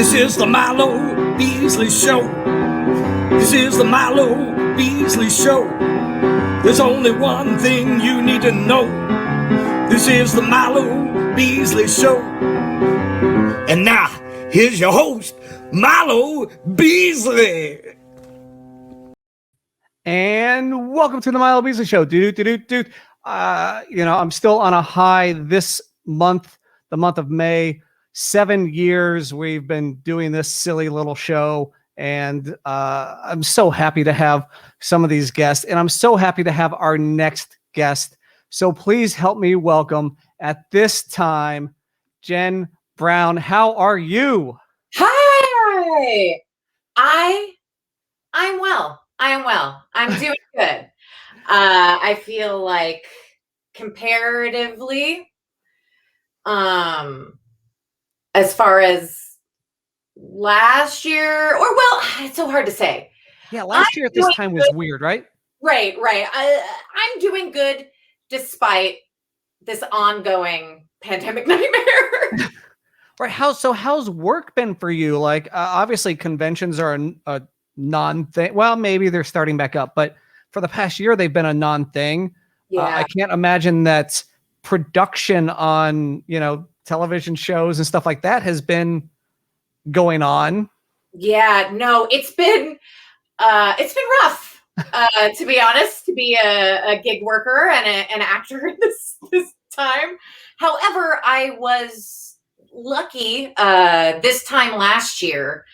This is the Milo Beasley Show. This is the Milo Beasley Show. There's only one thing you need to know. This is the Milo Beasley Show. And now, here's your host, Milo Beasley. And welcome to the Milo Beasley Show. I'm still on a high this month, the month of May. 7 years we've been doing this silly little show, and I'm so happy to have some of these guests, and I'm so happy to have our next guest. So please help me welcome at this time, Jen Brown. How are you? Hi. I'm well. I'm doing good. I feel like comparatively, as far as last year, it's so hard to say. Yeah, last year at this time was weird, right? Right. I'm doing good despite this ongoing pandemic nightmare. Right. How's work been for you? Like, obviously conventions are a non-thing. Well, maybe they're starting back up, but for the past year, they've been a non-thing. Yeah. I can't imagine that production on, television shows and stuff like that has been going on. Yeah, no, it's been rough, to be honest, to be a gig worker and an actor in this time. However, I was lucky this time last year,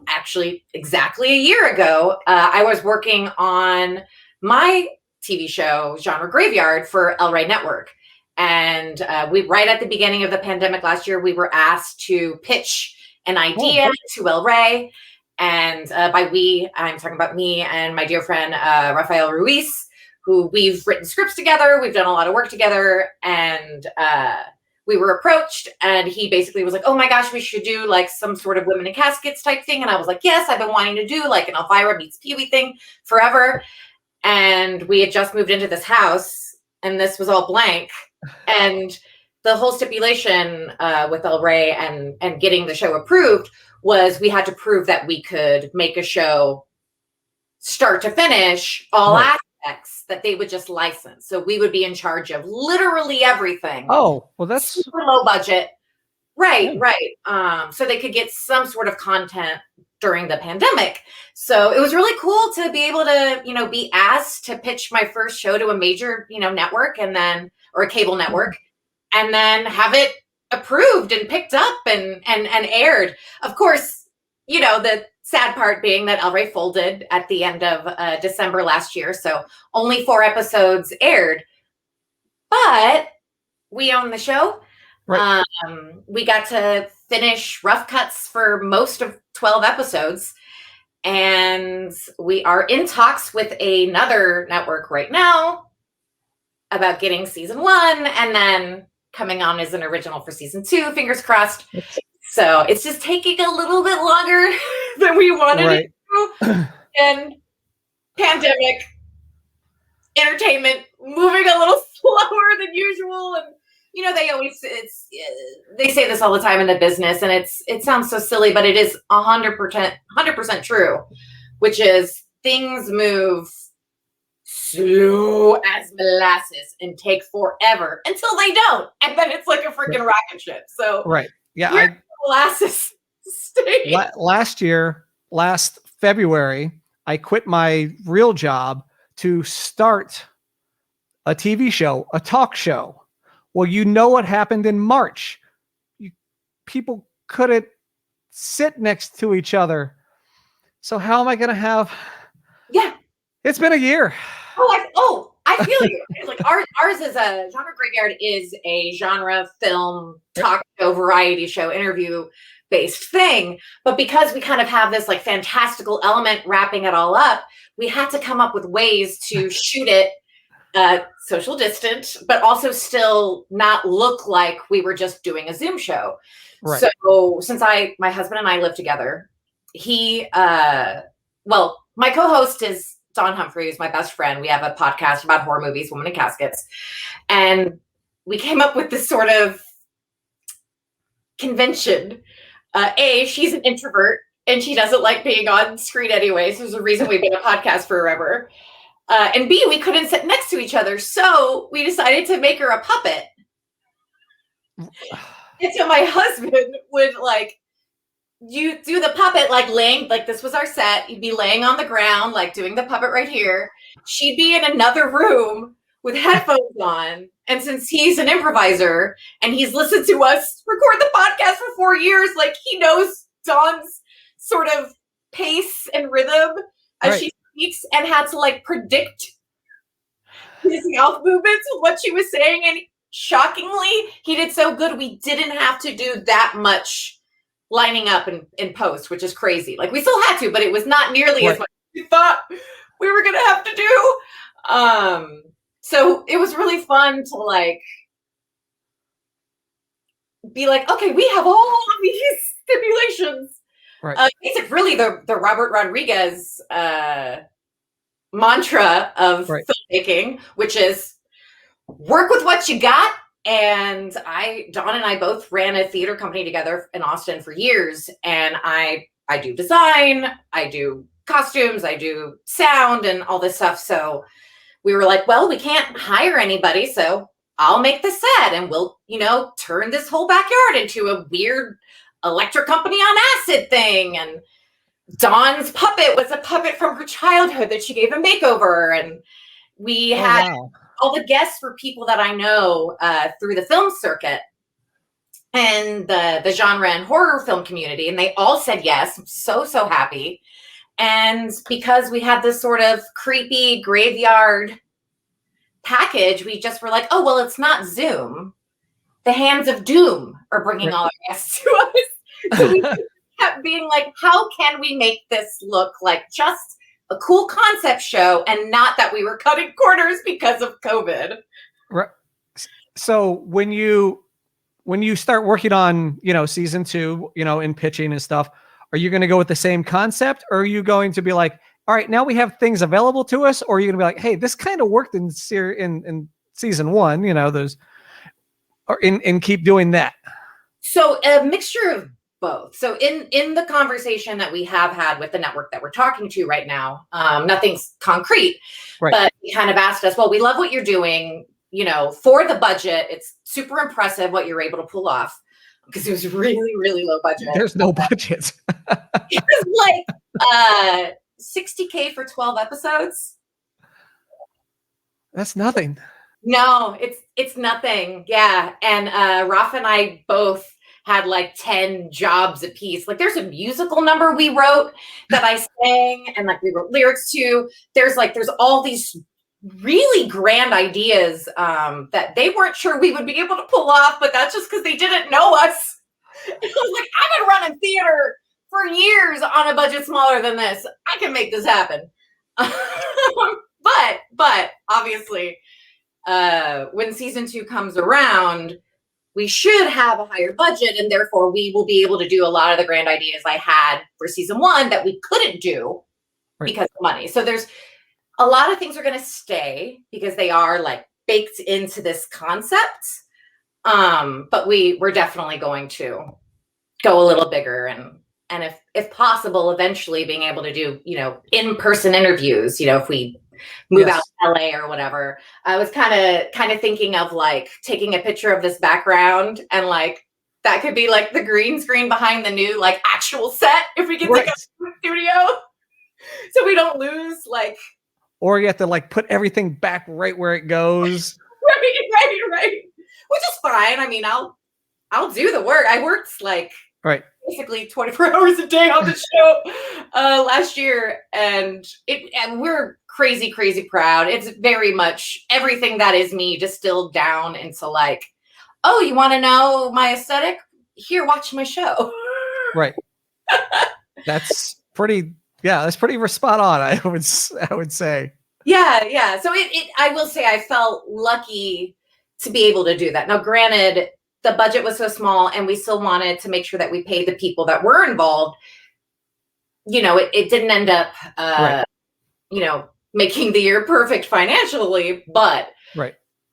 actually exactly a year ago, I was working on my TV show, Genre Graveyard, for Rey Network. And we, right at the beginning of the pandemic last year, we were asked to pitch an idea to Rey. And by we, I'm talking about me and my dear friend, Rafael Ruiz, who we've written scripts together. We've done a lot of work together. And we were approached, and he basically was like, oh my gosh, we should do like some sort of women in caskets type thing. And I was like, yes, I've been wanting to do like an Elvira meets Pee-wee thing forever. And we had just moved into this house, and this was all blank. And the whole stipulation with El Rey and getting the show approved was we had to prove that we could make a show start to finish, all aspects that they would just license. So we would be in charge of literally everything. Oh, well, that's super low budget. Right. So they could get some sort of content during the pandemic. So it was really cool to be able to, be asked to pitch my first show to a major, network, and then, or a cable network, and then have it approved and picked up and aired. Of course, the sad part being that El Rey folded at the end of December last year. So only 4 episodes aired, but we own the show. right. We got to finish rough cuts for most of 12 episodes. And we are in talks with another network right now about getting season 1 and then coming on as an original for season 2, fingers crossed. So it's just taking a little bit longer than we wanted it to. And pandemic, entertainment moving a little slower than usual. And they say this all the time in the business, and it sounds so silly, but it is 100% true, which is things move slow as molasses and take forever until they don't, and then it's like a freaking rocket ship. So yeah, molasses state. Last February, I quit my real job to start a TV show, a talk show. Well, what happened in March. People couldn't sit next to each other. So how am I going to have... Yeah. It's been a year. I feel you. It's like ours is a Genre Graveyard is a genre film talk show, variety show, interview based thing. But because we kind of have this like fantastical element wrapping it all up, we had to come up with ways to shoot it social distant, but also still not look like we were just doing a Zoom show. Right. So since my husband and I live together, my co-host is Don Humphreys, my best friend. We have a podcast about horror movies, Women in Caskets. And we came up with this sort of convention She's an introvert and she doesn't like being on screen anyway. So there's a reason we've been a podcast forever. And B, we couldn't sit next to each other. So we decided to make her a puppet. And so my husband would like, you do the puppet like laying, like this was our set. You'd be laying on the ground, like doing the puppet right here. She'd be in another room with headphones on. And since he's an improviser and he's listened to us record the podcast for 4 years, like he knows Dawn's sort of pace and rhythm as she speaks and had to like predict his mouth movements with what she was saying. And shockingly, he did so good. We didn't have to do that much lining up in post, which is crazy. Like we still had to, but it was not nearly as much as we thought we were going to have to do. So it was really fun to like be like, okay, we have all of these stipulations. Right. It's really the Robert Rodriguez mantra of filmmaking, which is work with what you got. And Dawn and I both ran a theater company together in Austin for years. And I do design, I do costumes, I do sound and all this stuff. So we were like, well, we can't hire anybody. So I'll make the set and we'll, turn this whole backyard into a weird electric company on acid thing. And Dawn's puppet was a puppet from her childhood that she gave a makeover. And we had all the guests were people that I know through the film circuit and the genre and horror film community. And they all said yes. I'm so happy. And because we had this sort of creepy graveyard package, we just were like, oh, well, it's not Zoom. The Hands of Doom are bringing all our guests to us. So we kept being like, how can we make this look like just a cool concept show and not that we were cutting corners because of COVID? Right. So when you start working on, season 2, in pitching and stuff, are you going to go with the same concept, or are you going to be like, all right, now we have things available to us, or are you going to be like, hey, this kind of worked in season 1, those, or and keep doing that? So a mixture of both. So in the conversation that we have had with the network that we're talking to right now, nothing's concrete, but he kind of asked us, well, we love what you're doing, for the budget. It's super impressive what you're able to pull off. Because it was really, really low budget. There's no budget. It was like $60K for 12 episodes. That's nothing. No, it's nothing. Yeah. And Rafa and I both had like 10 jobs apiece. Like there's a musical number we wrote that I sang and like we wrote lyrics to. There's all these really grand ideas that they weren't sure we would be able to pull off, but that's just because they didn't know us. I was like, I've been running theater for years on a budget smaller than this. I can make this happen. But obviously, when season 2 comes around, we should have a higher budget, and therefore we will be able to do a lot of the grand ideas I had for season 1 that we couldn't do because of money. So there's a lot of things are going to stay because they are like baked into this concept. But we're definitely going to go a little bigger and if possible, eventually being able to do, in-person interviews, if we move out to LA or whatever. I was kind of thinking of like taking a picture of this background and like, that could be like the green screen behind the new like actual set if we can take a studio so we don't lose like. Or you have to like put everything back right where it goes. Right. Which is fine. I mean, I'll do the work. I worked like basically 24 hours a day on the show last year, and we're crazy proud. It's very much everything that is me distilled down into like, oh, you want to know my aesthetic? Here, watch my show. Right. That's pretty. Yeah, that's pretty spot on. I would say. Yeah. So I will say I felt lucky to be able to do that. Now, granted, the budget was so small, and we still wanted to make sure that we paid the people that were involved. It didn't end up, making the year perfect financially, but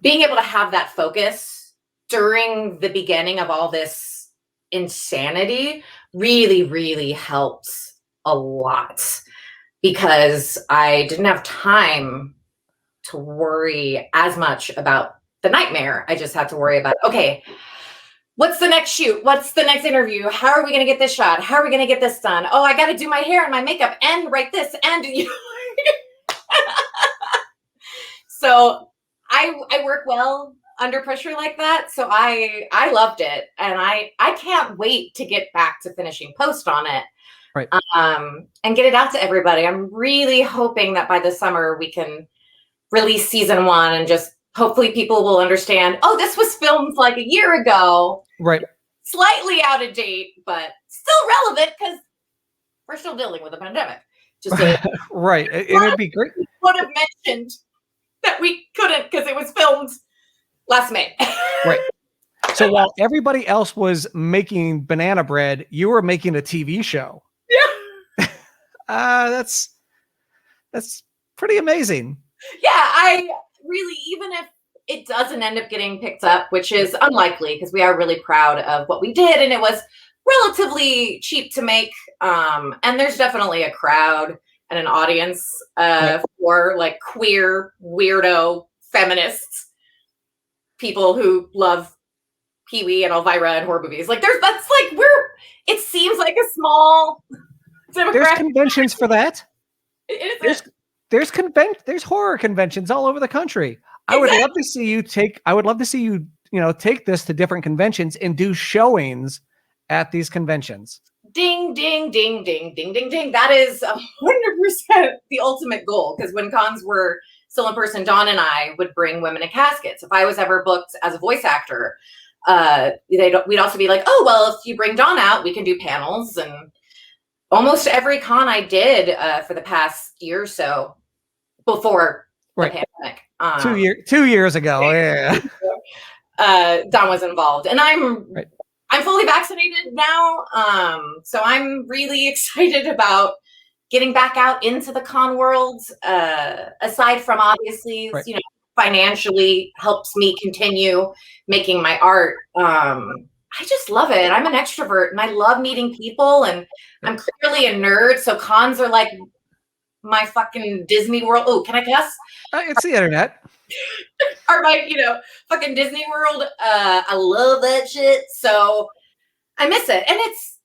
being able to have that focus during the beginning of all this insanity really, really helped a lot, because I didn't have time to worry as much about the nightmare. I just had to worry about, okay, what's the next shoot? What's the next interview? How are we going to get this shot? How are we going to get this done? Oh, I got to do my hair and my makeup and write this. And, you know, so I work well under pressure like that. So I loved it. And I can't wait to get back to finishing post on it. Right. And get it out to everybody. I'm really hoping that by the summer we can release season 1 and just hopefully people will understand, oh, this was filmed like a year ago. Right. Slightly out of date, but still relevant because we're still dealing with a pandemic. Just right. It'd be great. We would have mentioned that we couldn't because it was filmed last May. Right. So while everybody else was making banana bread, you were making a TV show. Yeah. That's pretty amazing. Yeah, I really, even if it doesn't end up getting picked up, which is unlikely because we are really proud of what we did and it was relatively cheap to make. And there's definitely a crowd and an audience for like queer, weirdo, feminists, people who love Pee-wee and Elvira and horror movies. Like it seems like a small demographic. There's conventions for that. There's horror conventions all over the country. I would love to see you take this to different conventions and do showings at these conventions. Ding, ding, ding, ding, ding, ding, ding. That is 100% the ultimate goal. Because when cons were still in person, Dawn and I would bring women in caskets. If I was ever booked as a voice actor, we'd also be like, oh, well, if you bring Dawn out, we can do panels. And almost every con I did for the past year or so before the pandemic. 2 years ago, yeah. Dawn was involved, and I'm fully vaccinated now, so I'm really excited about getting back out into the con world. Aside from obviously, financially helps me continue making my art. I just love it. I'm an extrovert, and I love meeting people, and I'm clearly a nerd. So cons are like my fucking Disney World. Oh, can I cuss? It's the internet. Or my, fucking Disney World. I love that shit. So I miss it. And it's,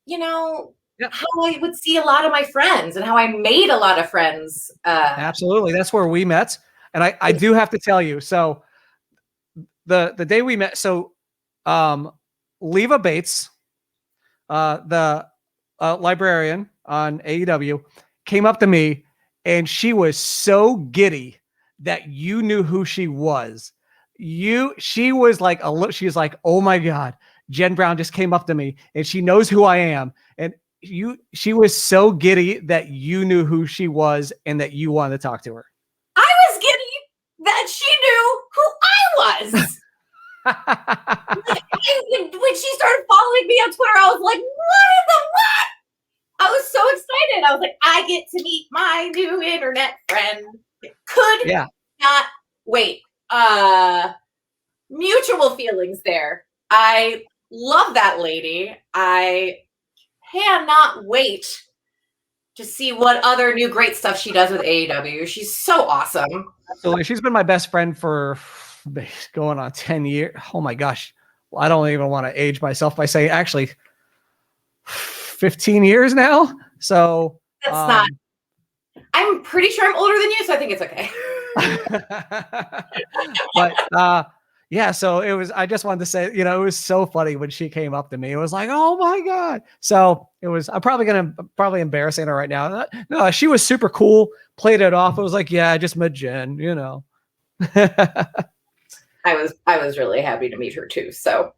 how I would see a lot of my friends and how I made a lot of friends. Absolutely. That's where we met. And I do have to tell you, so the day we met, so Leva Bates, the librarian on AEW, came up to me and she was so giddy that you knew who she was. She was like, she's like, oh my God, Jen Brown just came up to me and she knows who I am. And she was so giddy that you knew who she was and that you wanted to talk to her. I was giddy that she knew who I was. When she started following me on Twitter, I was like, what? I was so excited. I was like, I get to meet my new internet friend. Could not wait. Mutual feelings there. I love that lady. I cannot wait to see what other new great stuff she does with AEW. She's so awesome. So she's been my best friend for going on 10 years. Oh my gosh. Well, I don't even want to age myself by saying actually 15 years now. So that's not, I'm pretty sure I'm older than you, so I think it's okay. But so it was, I just wanted to say, it was so funny when she came up to me. It was like, oh my God. So it was, I'm probably embarrassing her right now. No, she was super cool, played it off. It was like, yeah, I just met Jen, I was really happy to meet her too. So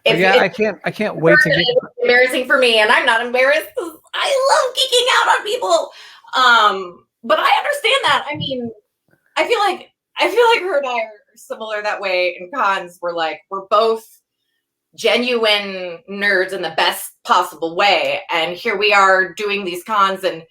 I can't wait to get. It's embarrassing for me, and I'm not embarrassed. I love geeking out on people. But I understand that. I mean, I feel like her and I are similar that way in cons. We're both genuine nerds in the best possible way, and here we are doing these cons and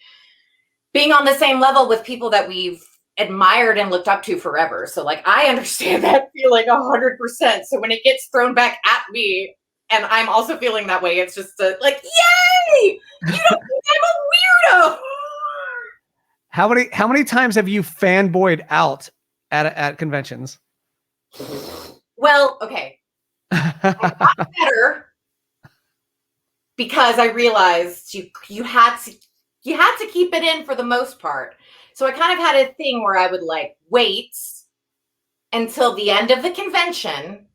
being on the same level with people that we've admired and looked up to forever. So I understand that feeling 100%. So when it gets thrown back at me, And I'm also feeling that way. It's just like, yay! You don't think I'm a weirdo. How many times have you fanboyed out at conventions? Well, okay. I got better because I realized you had to keep it in for the most part. So I kind of had a thing where I would like wait until the end of the convention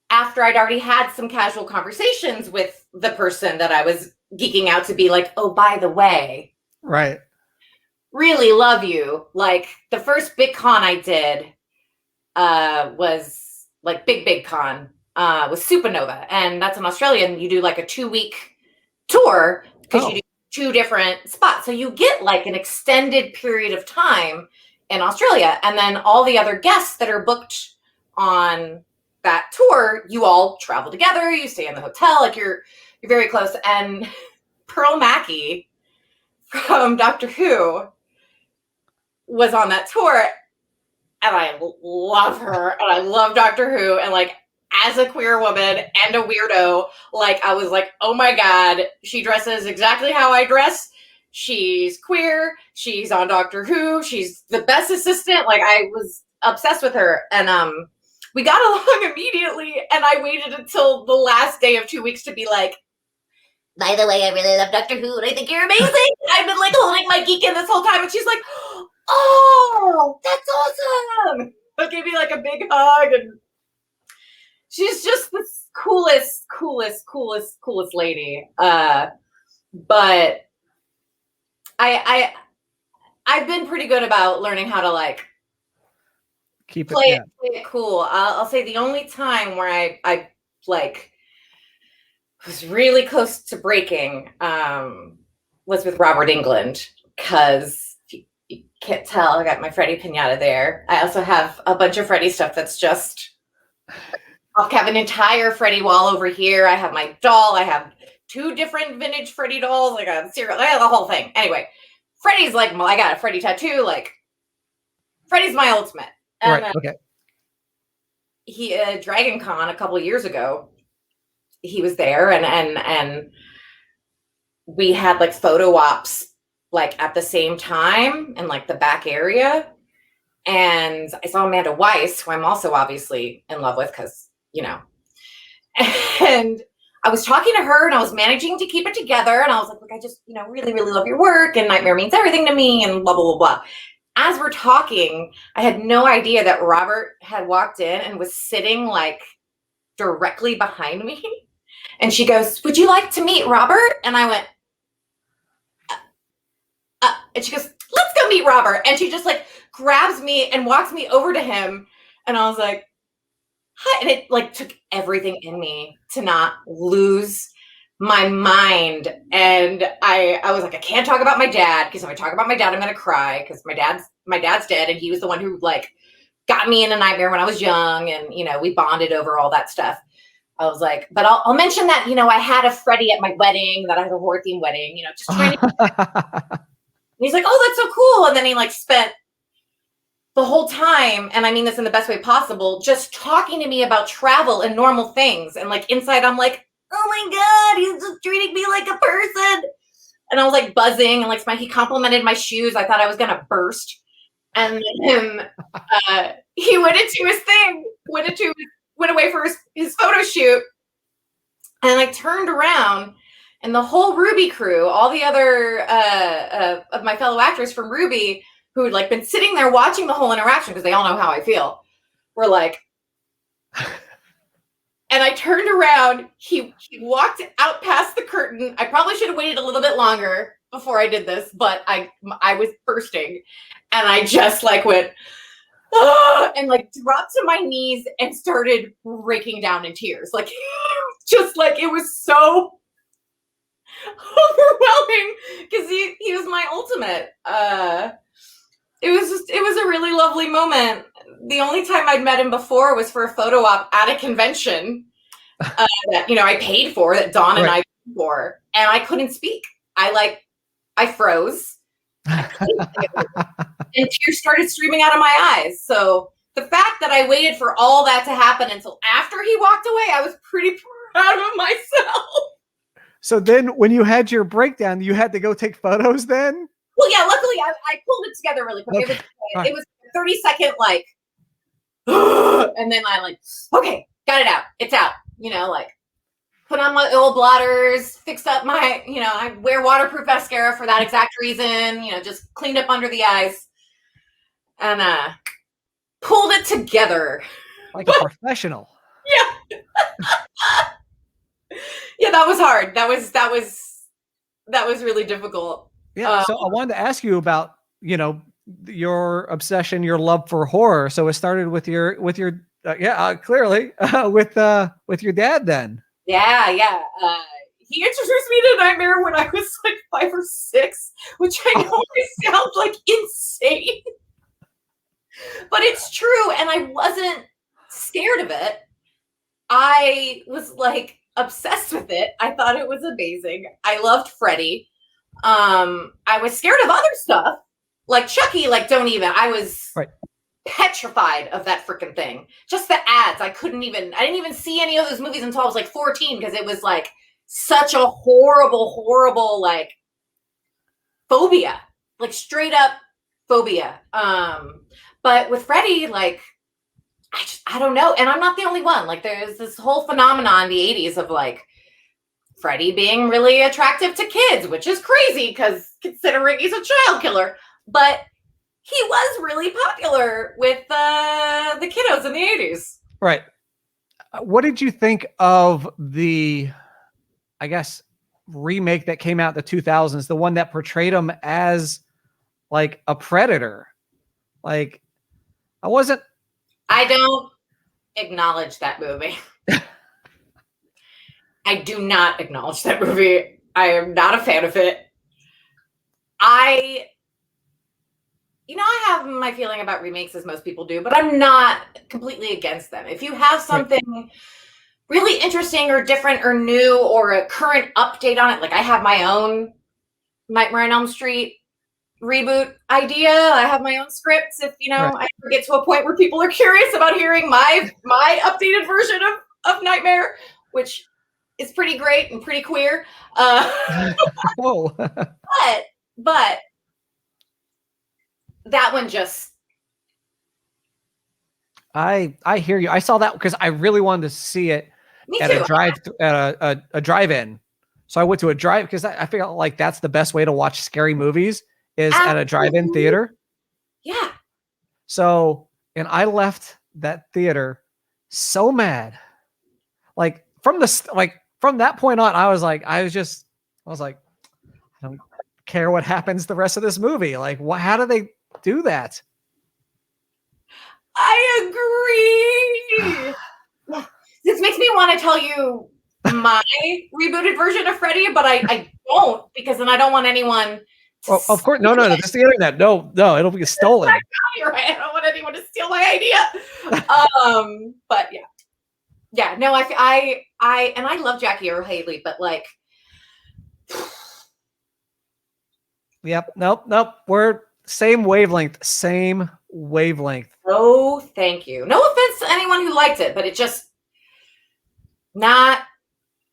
after I'd already had some casual conversations with the person that I was geeking out to be like, oh, by the way, Right. really love you. Like the first big con I did was like big con was Supernova. And that's in Australia. And you do like a 2-week tour because you do 2 different spots. So you get like an extended period of time in Australia. And then all the other guests that are booked on that tour, you all travel together, you stay in the hotel, like you're very close. And Pearl Mackie from Doctor Who was on that tour, and I love her, and I love Doctor Who, and like as a queer woman and a weirdo, like I was like, oh my God, she dresses exactly how I dress. She's queer. She's on Doctor Who. She's the best assistant. Like I was obsessed with her, and we got along immediately, and I waited until the last day of 2 weeks to be like, by the way, I really love Doctor Who, and I think you're amazing. I've been like holding my geek in this whole time, and she's like, oh, that's awesome. She'll give me like a big hug, and she's just the coolest lady. But I've been pretty good about learning how to like play it cool. I'll say the only time where I like was really close to breaking was with Robert England, because you can't tell, I got my Freddy pinata there. I also have a bunch of Freddy stuff that's just, I have an entire Freddy wall over here. I have my doll. I have 2 different vintage Freddy dolls. Like a cereal, I have the whole thing. Anyway, Freddy's like, I got a Freddy tattoo. Like Freddy's my ultimate. And right. Okay. He Dragon Con a couple of years ago, he was there, and we had like photo ops like at the same time in like the back area. And I saw Amanda Weiss, who I'm also obviously in love with, because, you know, and I was talking to her, and I was managing to keep it together. And I was like, look, I just, you know, really, really love your work, and Nightmare means everything to me, and blah, blah, blah, blah. As we're talking, I had no idea that Robert had walked in and was sitting like directly behind me. And she goes, would you like to meet Robert? And I went, and she goes, let's go meet Robert. And she just like grabs me and walks me over to him. And I was like, hi. And it like took everything in me to not lose my mind. And I was like, I can't talk about my dad, because if I talk about my dad, I'm going to cry, because my dad's dead. And he was the one who like got me in a nightmare when I was young. And, you know, we bonded over all that stuff. I was like, but I'll mention that, you know, I had a Freddy at my wedding, that I had a horror theme wedding, you know, just trying to. And he's like, oh, that's so cool. And then he like spent the whole time, and I mean this in the best way possible, just talking to me about travel and normal things. And like inside, I'm like, oh my God, he's just treating me like a person. And I was like buzzing, and like he complimented my shoes. I thought I was going to burst. And then he went into his thing, went away for his photo shoot. And I turned around, and the whole RWBY crew, all the other of my fellow actors from RWBY, who had like been sitting there watching the whole interaction, because they all know how I feel, were like, and I turned around, he walked out past the curtain. I probably should have waited a little bit longer before I did this, but I was bursting, and I just like went, ah, and like dropped to my knees and started breaking down in tears. Like, just like, it was so overwhelming, because he was my ultimate. It was a really lovely moment. The only time I'd met him before was for a photo op at a convention that, you know, I paid for, that Dawn and I paid for, and I couldn't speak. I froze. And tears started streaming out of my eyes. So the fact that I waited for all that to happen until after he walked away, I was pretty proud of myself. So then when you had your breakdown, you had to go take photos then? Well, yeah, luckily I pulled it together really quick. Okay. It was a 30-second like, and then I like, okay, got it out. It's out. Like put on my old blotters, fixed up my, I wear waterproof mascara for that exact reason, just cleaned up under the eyes and pulled it together. Like a professional. Yeah. Yeah, that was hard. That was really difficult. Yeah. So I wanted to ask you about, your obsession, your love for horror. So it started with your clearly with your dad then. Yeah. He introduced me to Nightmare when I was like 5 or 6, which I know sounds like insane, but it's true. And I wasn't scared of it. I was like obsessed with it. I thought it was amazing. I loved Freddy. I was scared of other stuff like Chucky. Like, don't even. I was petrified of that freaking thing. Just the ads. I didn't even see any of those movies until I was like 14 because it was like such a horrible like phobia, like straight up phobia. But with Freddy, like, I don't know. And I'm not the only one. Like, there's this whole phenomenon in the 80s of like Freddy being really attractive to kids, which is crazy because considering he's a child killer. But he was really popular with the kiddos in the 80s. Right. What did you think of the, I guess, remake that came out in the 2000s, the one that portrayed him as like a predator? Like, I don't acknowledge that movie. I do not acknowledge that movie. I am not a fan of it. I have my feeling about remakes as most people do, but I'm not completely against them. If you have something really interesting or different or new or a current update on it, like I have my own Nightmare on Elm Street reboot idea. I have my own scripts. If I ever get to a point where people are curious about hearing my updated version of Nightmare, which is pretty great and pretty queer. Whoa. but that one just. I hear you. I saw that because I really wanted to see it at a drive-in. So I went to a drive because I feel like that's the best way to watch scary movies is at a drive-in theater. Yeah. So, and I left that theater so mad. Like from that point on, I was like, I don't care what happens the rest of this movie. Like, how do they do that? I agree. This makes me want to tell you my rebooted version of Freddy, but I don't, because then I don't want anyone. Well, of course, no, just the internet. No, it'll be stolen. You're right. I don't want anyone to steal my idea. But yeah. No, I love Jackie Earle Haley, but like, yep, nope. We're same wavelength. Oh, thank you. No offense to anyone who liked it, but it just not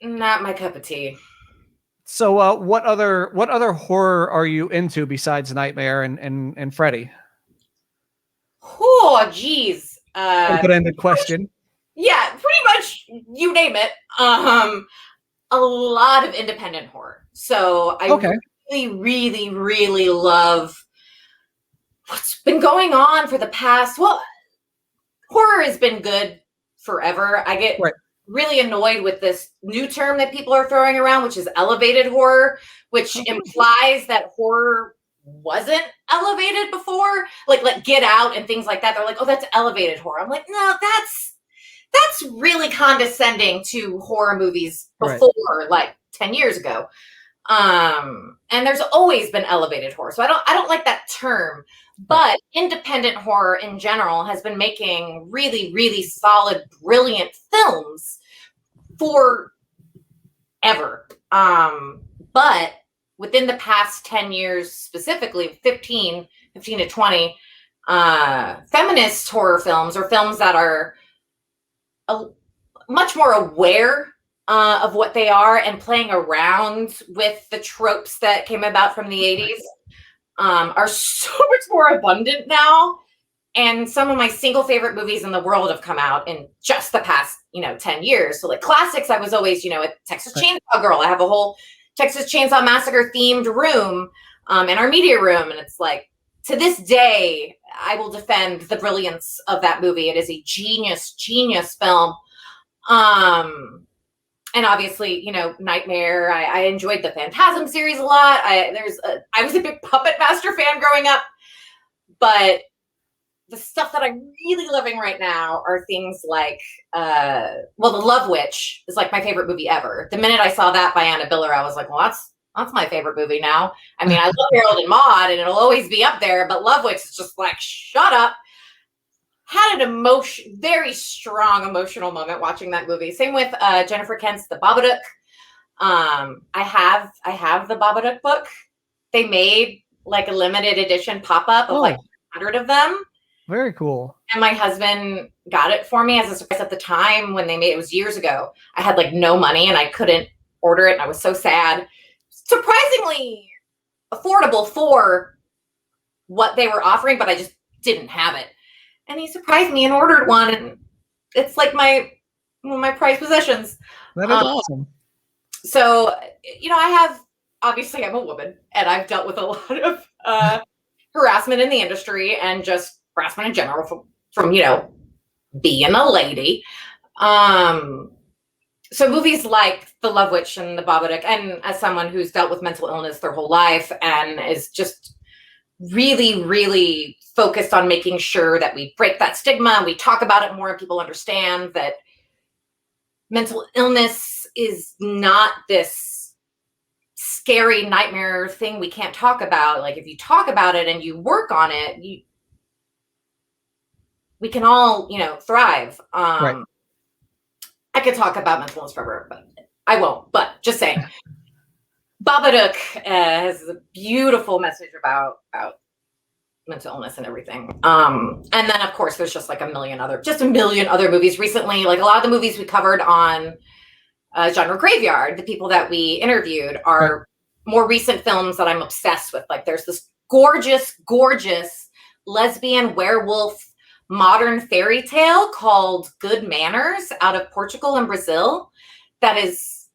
my cup of tea. So, what other horror are you into besides Nightmare and Freddy? Oh, geez. Open-ended question. Yeah, pretty much you name it. A lot of independent horror. So I really, really love what's been going on for the past. Well, horror has been good forever. I get really annoyed with this new term that people are throwing around, which is elevated horror, which implies that horror wasn't elevated before, like Get Out and things like that. They're like, oh, that's elevated horror. I'm like, no, that's really condescending to horror movies before like 10 years ago. And there's always been elevated horror. So I don't like that term, but independent horror in general has been making really, really solid, brilliant films forever. But within the past 10 years, specifically 15 to 20, feminist horror films or films that are much more aware of what they are and playing around with the tropes that came about from the 80s are so much more abundant now. And some of my single favorite movies in the world have come out in just the past, 10 years. So like classics, I was always, a Texas Chainsaw Girl. I have a whole Texas Chainsaw Massacre themed room in our media room. And it's like, to this day, I will defend the brilliance of that movie. It is a genius film. And obviously, Nightmare. I enjoyed the Phantasm series a lot. I was a big Puppet Master fan growing up, but the stuff that I'm really loving right now are things like, The Love Witch is like my favorite movie ever. The minute I saw that by Anna Biller, I was like, well, that's my favorite movie now. I mean, I love Harold and Maude, and it'll always be up there, but Love Witch is just like, shut up. Had an very strong emotional moment watching that movie. Same with Jennifer Kent's The Babadook. I have the Babadook book. They made like a limited edition pop-up of like 100 of them. Very cool. And my husband got it for me as a surprise at the time when they made it. Was years ago. I had like no money and I couldn't order it, and I was so sad. Surprisingly affordable for what they were offering, but I just didn't have it. And he surprised me and ordered one, and it's like one of my prized possessions. That is awesome. So, obviously I'm a woman, and I've dealt with a lot of harassment in the industry and just harassment in general from being a lady. So movies like The Love Witch and The Babadook, and as someone who's dealt with mental illness their whole life and is just really, really focused on making sure that we break that stigma and we talk about it more and people understand that mental illness is not this scary nightmare thing we can't talk about. Like if you talk about it and you work on it, we can all, thrive. Right. I could talk about mental illness forever, but I won't. But just saying, Babadook has a beautiful message about mental illness and everything. And then of course there's just like a million other movies recently. Like a lot of the movies we covered on Genre Graveyard, the people that we interviewed are more recent films that I'm obsessed with. Like there's this gorgeous lesbian werewolf modern fairy tale called Good Manners out of Portugal and Brazil. That is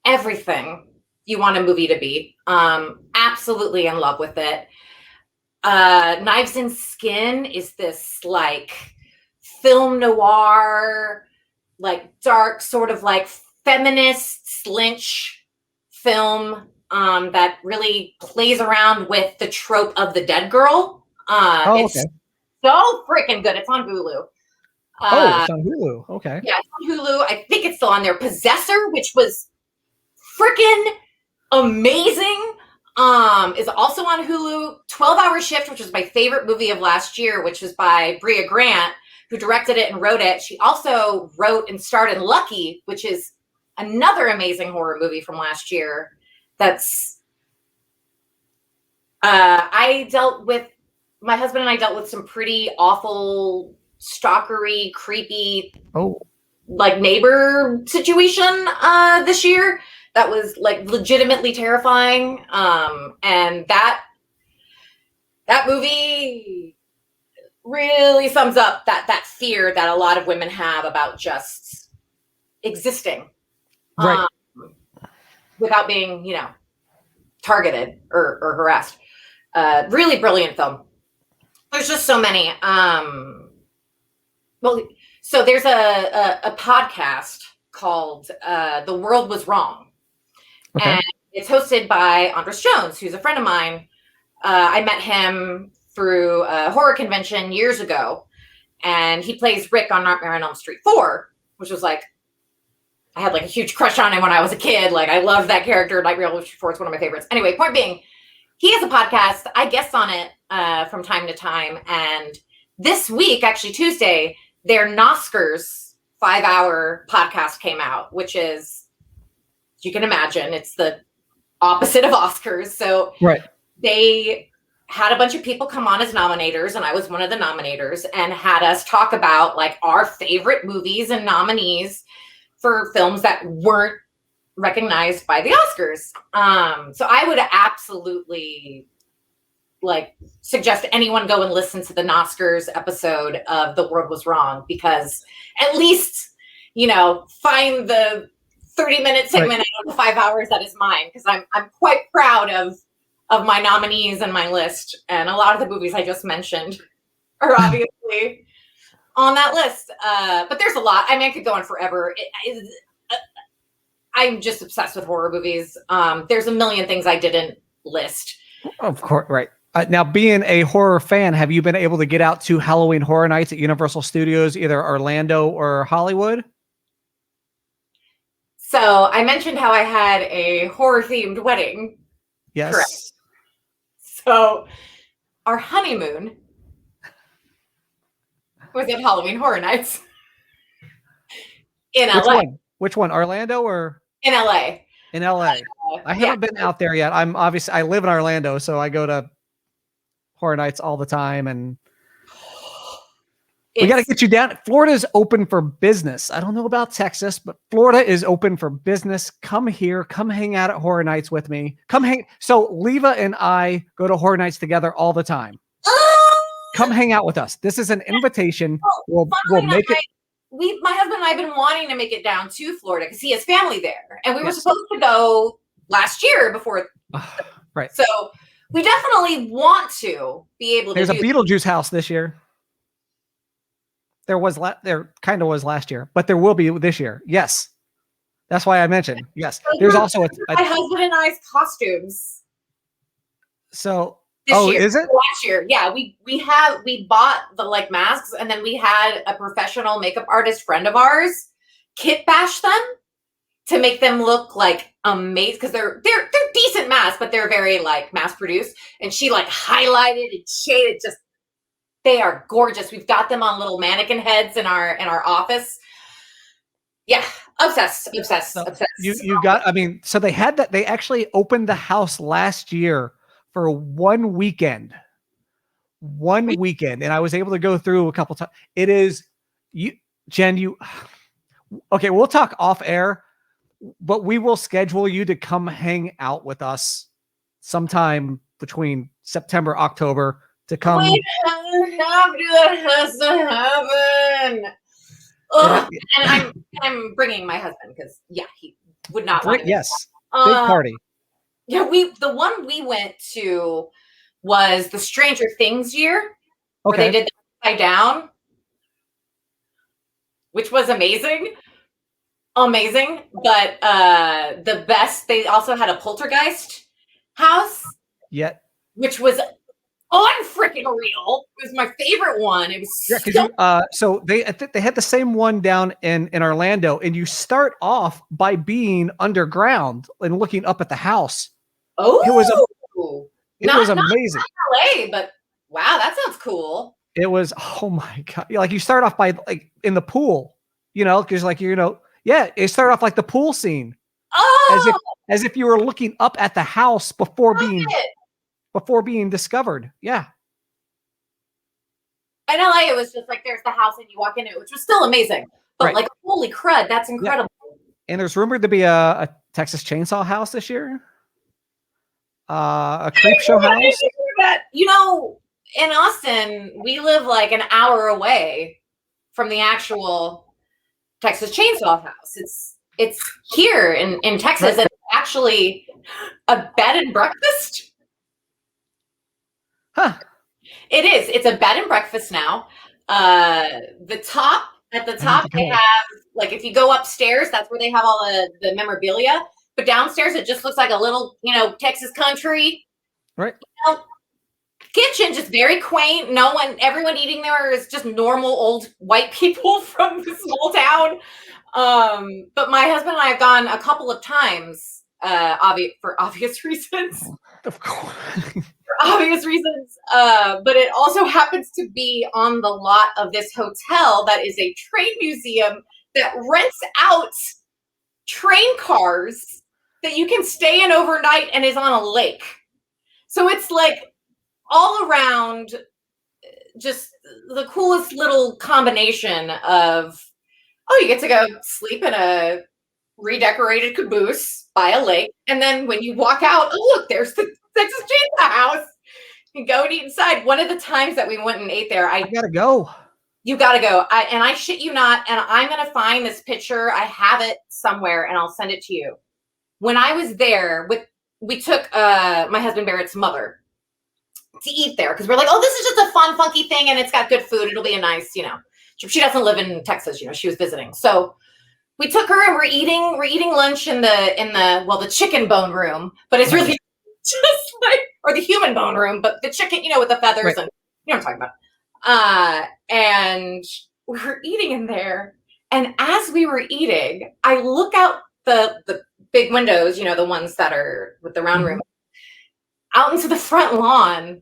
everything you want a movie to be. Absolutely in love with it. Knives and Skin is this like film noir, like dark sort of like feminist lynch film that really plays around with the trope of the dead girl. It's so freaking good. It's on Hulu. It's on Hulu. Okay. Yeah, it's on Hulu. I think it's still on there. Possessor, which was freaking amazing, is also on Hulu. 12-Hour Shift, which was my favorite movie of last year, which was by Brea Grant, who directed it and wrote it. She also wrote and starred in Lucky, which is another amazing horror movie from last year. That's my husband and I dealt with some pretty awful, stalkery, creepy, like neighbor situation this year. That was like legitimately terrifying. And that movie really sums up that fear that a lot of women have about just existing, right, without being, targeted or harassed. Really brilliant film. There's just so many. So there's a podcast called The World Was Wrong. Okay. And it's hosted by Andres Jones, who's a friend of mine. I met him through a horror convention years ago, and he plays Rick on Nightmare on Elm Street 4, which was like, I had like a huge crush on him when I was a kid. Like I loved that character. Nightmare on Elm Street 4 is one of my favorites. Anyway, point being, he has a podcast. I guest on it from time to time. And this week, actually Tuesday, their Noscars 5-hour podcast came out, which is, you can imagine, it's the opposite of Oscars. So right. They had a bunch of people come on as nominators, and I was one of the nominators, and had us talk about like our favorite movies and nominees for films that weren't recognized by the Oscars. So I would absolutely like suggest anyone go and listen to the Oscars episode of The World Was Wrong, because at least, you know, find the 30-minute segment out of the 5 hours that is mine, because I'm quite proud of my nominees and my list, and a lot of the movies I just mentioned are obviously on that list. But there's a lot. I mean, I could go on forever. I'm just obsessed with horror movies. There's a million things I didn't list. Of course, right. Now, being a horror fan, have you been able to get out to Halloween Horror Nights at Universal Studios, either Orlando or Hollywood? So I mentioned how I had a horror-themed wedding. Yes. Correct. So our honeymoon was at Halloween Horror Nights in LA. Which one? Orlando or? In LA. In LA. I haven't been out there yet. I live in Orlando, so I go to Horror Nights all the time, and we got to get you down. Florida's open for business. I don't know about Texas, but Florida is open for business. Come here. Come hang out at Horror Nights with me. Come hang. So Leva and I go to Horror Nights together all the time. Come hang out with us. This is an invitation. We'll make it. My husband and I have been wanting to make it down to Florida because he has family there, and we were supposed to go last year before. Right. So we definitely want to be able to. There's a Beetlejuice house this year. There kind of was last year, but there will be this year. Yes. That's why I mentioned. Yes. There's also my husband and I's costumes. So this year, is it? Last year. Yeah. We bought the like masks, and then we had a professional makeup artist friend of ours kit bash them to make them look like amazing, because they're decent masks, but they're very like mass produced. And she like highlighted and shaded, just they are gorgeous. We've got them on little mannequin heads in our office. Yeah, obsessed. You got. I mean, so they had that. They actually opened the house last year for one weekend. And I was able to go through a couple times. It is you, Jen. Okay, we'll talk off air, but we will schedule you to come hang out with us sometime between September, October to come. Has to happen. And I'm bringing my husband because he would not want to. Yes, big party. Yeah, the one we went to was the Stranger Things year, where they did the Upside Down, which was amazing. But the best, they also had a Poltergeist house. Yeah. Which was unfreaking real. It was my favorite one. It was so they had the same one down in Orlando, and you start off by being underground and looking up at the house. Oh, it was amazing. Not LA, but wow, that sounds cool. It was, oh my God. Like you start off by like in the pool, because like, it started off like the pool scene. Oh, as if you were looking up at the house before being discovered. Yeah. In LA, it was just like there's the house and you walk in it, which was still amazing. But like, holy crud, that's incredible. Yeah. And there's rumored to be a Texas Chainsaw house this year. A creep show house. In Austin, we live like an hour away from the actual Texas Chainsaw house. It's here in Texas, and it's actually a bed and breakfast. Huh. It is. It's a bed and breakfast now. At the top, they have, like, if you go upstairs, that's where they have all the memorabilia. But downstairs, it just looks like a little, Texas country. Right. Kitchen, just very quaint. Everyone eating there is just normal old white people from the small town. But my husband and I have gone a couple of times, for obvious reasons. Of course. For obvious reasons. But it also happens to be on the lot of this hotel that is a train museum that rents out train cars that you can stay in overnight and is on a lake. So it's like all around, just the coolest little combination of, oh, you get to go sleep in a redecorated caboose by a lake. And then when you walk out, oh, look, there's the Texas Chainsaw House. You go and eat inside. One of the times that we went and ate there, I gotta go. You gotta go. I shit you not, and I'm gonna find this picture. I have it somewhere, and I'll send it to you. When I was there, we took my husband Barrett's mother to eat there because we're like, oh, this is just a fun, funky thing, and it's got good food. It'll be a nice, She doesn't live in Texas, she was visiting, so we took her and we're eating lunch in the chicken bone room, but it's really just like, or the human bone room, but the chicken, with the feathers, right. And you know what I'm talking about. And we were eating in there, and as we were eating, I look out the big windows, the ones that are with the round room, out into the front lawn,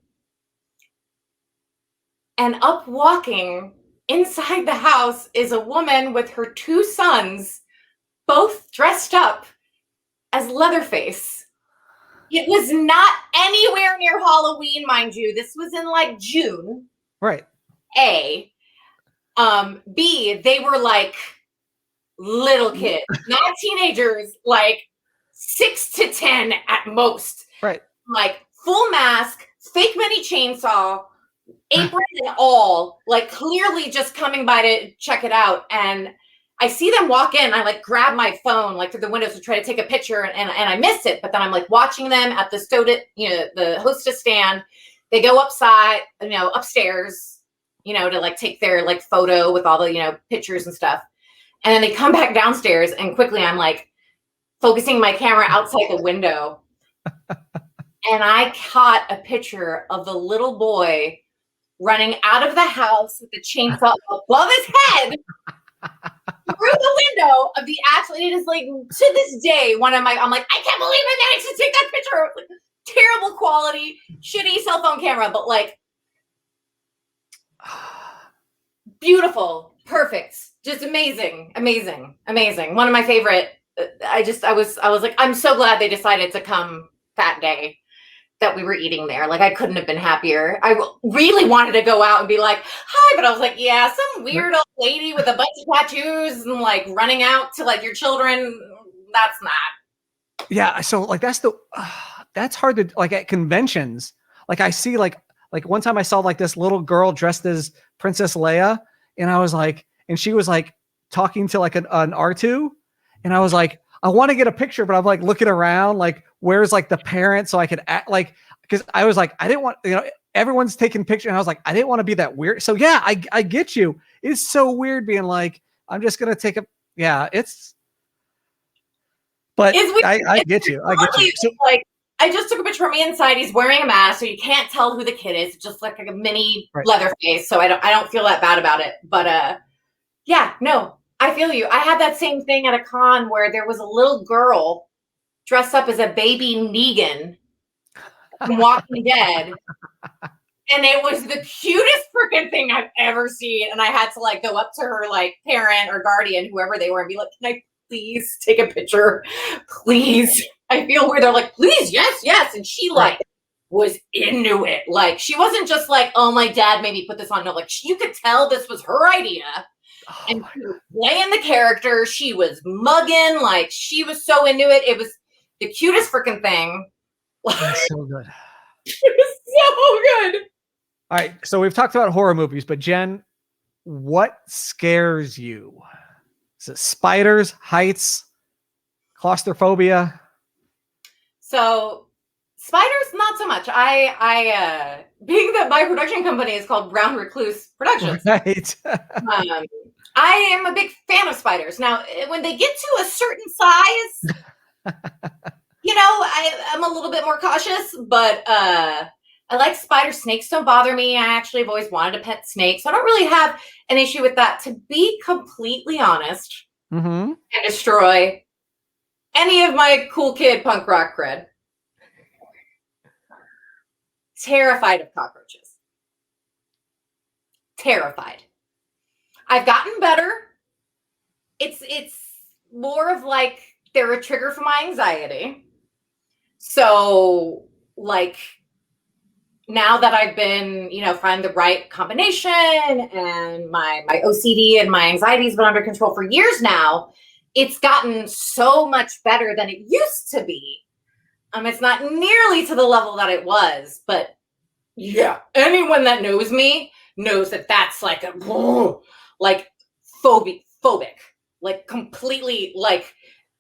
and up walking inside the house is a woman with her 2 sons, both dressed up as Leatherface. It was not anywhere near Halloween, mind you. This was in like June. Right. A. B, they were like little kids, not teenagers, like 6 to 10 at most. Right. Like full mask, fake mini chainsaw, apron and all, like clearly just coming by to check it out. And I see them walk in. I like grab my phone like through the windows to try to take a picture, and I miss it. But then I'm like watching them at the hostess stand. They go upstairs, to like take their like photo with all the, pictures and stuff. And then they come back downstairs, and quickly I'm like focusing my camera outside the window. And I caught a picture of the little boy running out of the house with the chainsaw above his head through the window of the actual. It is like, to this day, I'm like, I can't believe I managed to take that picture. Like, terrible quality, shitty cell phone camera, but like beautiful, perfect, just amazing. One of my favorite. I was like, I'm so glad they decided to come that day that we were eating there. Like, I couldn't have been happier. I really wanted to go out and be like, hi, but I was like, yeah, some weird old lady with a bunch of tattoos and like running out to like your children. That's not. Yeah. So like, that's hard to like at conventions. Like I see like one time I saw like this little girl dressed as Princess Leia, and I was like, and she was like talking to like an R2, and I was like, I want to get a picture, but I'm like looking around, like where's like the parent, so I could act like, because I was like, I didn't want, everyone's taking pictures, and I was like, I didn't want to be that weird. So yeah, I get you. It's so weird being like, I'm just gonna take a, yeah, it's, but I get you. I get you. So, like, I just took a picture from me inside. He's wearing a mask, so you can't tell who the kid is. It's just like a mini leather face. So I don't feel that bad about it. But yeah, no, I feel you. I had that same thing at a con where there was a little girl dressed up as a baby Negan from Walking Dead. And it was the cutest freaking thing I've ever seen. And I had to like go up to her like parent or guardian, whoever they were, and be like, can I please take a picture? Please. I feel where they're like, please, yes. And she like was into it. Like, she wasn't just like, oh, my dad made me put this on. No, like you could tell this was her idea. Oh, and she was playing the character. She was mugging. Like, she was so into it. It was the cutest freaking thing. That's so good. It was so good. All right. So we've talked about horror movies, but Jen, what scares you? Is it spiders, heights, claustrophobia? So spiders, not so much. I being that my production company is called Brown Recluse Productions. Right. I am a big fan of spiders. Now, when they get to a certain size, I'm a little bit more cautious, but I like spiders. Snakes don't bother me. I actually have always wanted to pet snakes. So I don't really have an issue with that, to be completely honest, and destroy any of my cool kid punk rock cred. Terrified of cockroaches. Terrified. I've gotten better. It's more of like they're a trigger for my anxiety. So like now that I've been, find the right combination, and my OCD and my anxiety has been under control for years now, it's gotten so much better than it used to be. It's not nearly to the level that it was, but yeah, anyone that knows me knows that that's like like phobic, like completely, like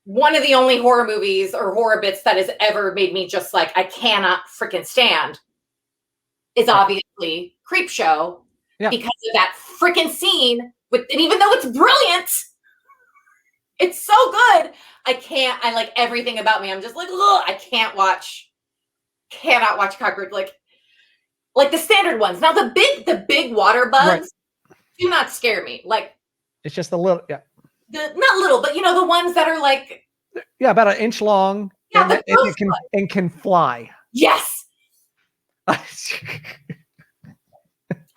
one of the only horror movies or horror bits that has ever made me just like, I cannot freaking stand is obviously Creepshow, because of that freaking scene and even though it's brilliant, it's so good. I like everything about me. I'm just like, ugh, I cannot watch cockroach, like the standard ones. Now the big water bugs do not scare me. Like, it's just a little, not little, but the ones that are like, about an inch long, and can fly. Yes.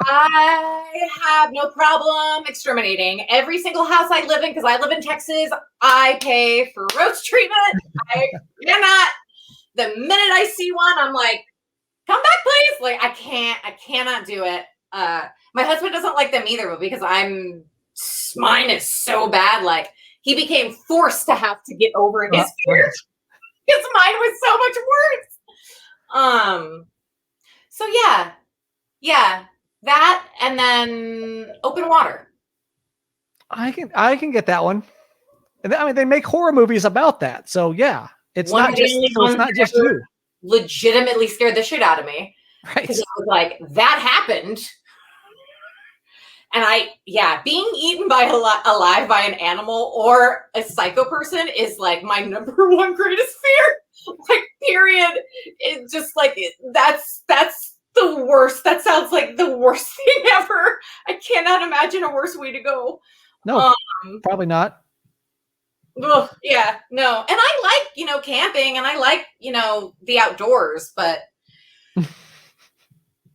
I have no problem exterminating every single house I live in, because I live in Texas. I pay for roach treatment. I cannot. The minute I see one, I'm like, come back, please. Like, I cannot do it. My husband doesn't like them either, but because mine is so bad. Like, he became forced to have to get over his fear because mine was so much worse. So yeah, that, and then open water. I can get that one. I mean, they make horror movies about that, so yeah, it's not just you. Legitimately scared the shit out of me, right? Because I was like, that happened, and being eaten alive by an animal or a psycho person is like my number one greatest fear. Like, period. It's just like, that's the worst. That sounds like the worst thing ever. I cannot imagine a worse way to go. No, probably not. Ugh, yeah, no. And I like, camping, and I like, the outdoors, but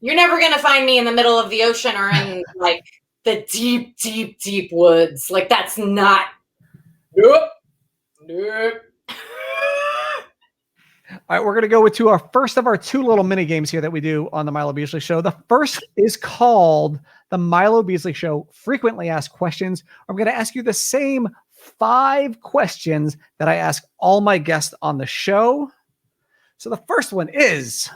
you're never going to find me in the middle of the ocean or in like the deep, deep, deep woods. Like, that's not. Nope. All right, we're going to go to our first of our two little mini games here that we do on the Milo Beasley Show. The first is called the Milo Beasley Show Frequently Asked Questions. I'm going to ask you the same 5 questions that I ask all my guests on the show. So the first one is,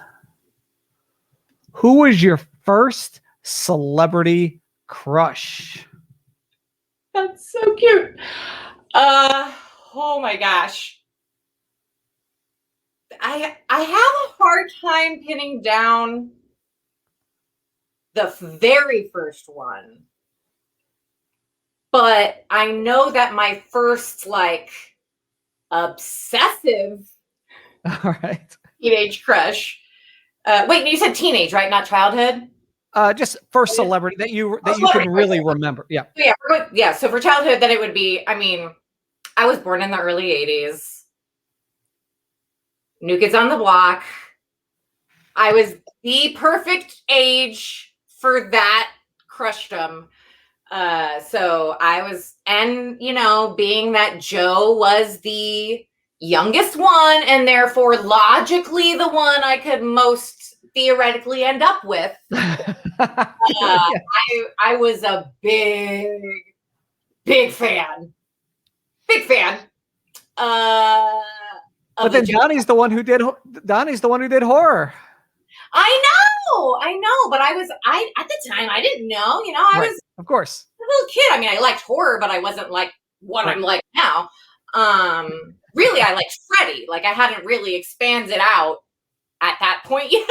who was your first celebrity crush? That's so cute. Oh my gosh. I have a hard time pinning down the very first one, but I know that my first like obsessive teenage crush. Wait, you said teenage, right? Not childhood. Just first celebrity that you can really remember. Yeah. Yeah. So for childhood, then it would be. I mean, I was born in the early '80s. New Kids on the Block. I was the perfect age for that crushdom. So I was, and being that Joe was the youngest one, and therefore logically the one I could most theoretically end up with. I was a big fan. But then Donnie's the one who did horror. I know, but at the time I didn't know, I was, of course, a little kid. I mean, I liked horror, but I wasn't like what I'm like now. Really, I liked Freddy. Like, I hadn't really expanded out at that point yet.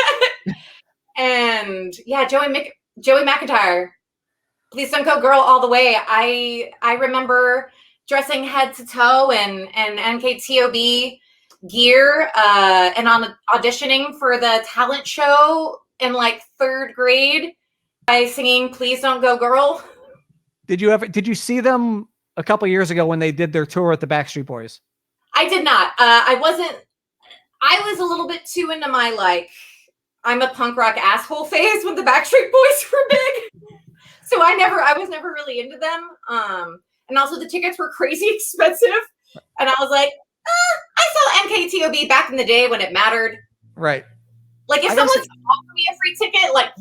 And yeah, Joey McIntyre, Please Don't Go Girl all the way. I remember dressing head to toe in NKTOB gear and on auditioning for the talent show in like 3rd grade by singing Please Don't Go Girl. Did you see them a couple years ago when they did their tour with the Backstreet Boys? I did not. I was a little bit too into my like, I'm a punk rock asshole phase when the Backstreet Boys were big. So I was never really into them. And also the tickets were crazy expensive. And I was like, I saw NKTOB back in the day when it mattered. Right. Like if someone's offering me a free ticket, like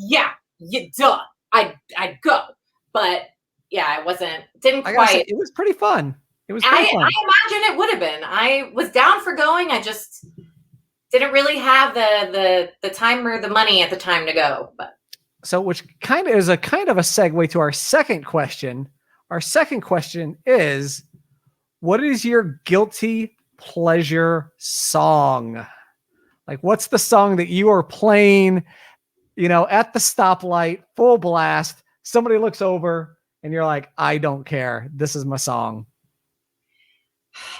duh, I'd go. But yeah, didn't quite. It was pretty fun. It was pretty fun. I imagine it would have been. I was down for going. I just didn't really have the time or the money at the time to go. But so, which kind of is a segue to our second question. Our second question is, what is your guilty pleasure song? Like, what's the song that you are playing, at the stoplight, full blast, somebody looks over and you're like, I don't care. This is my song.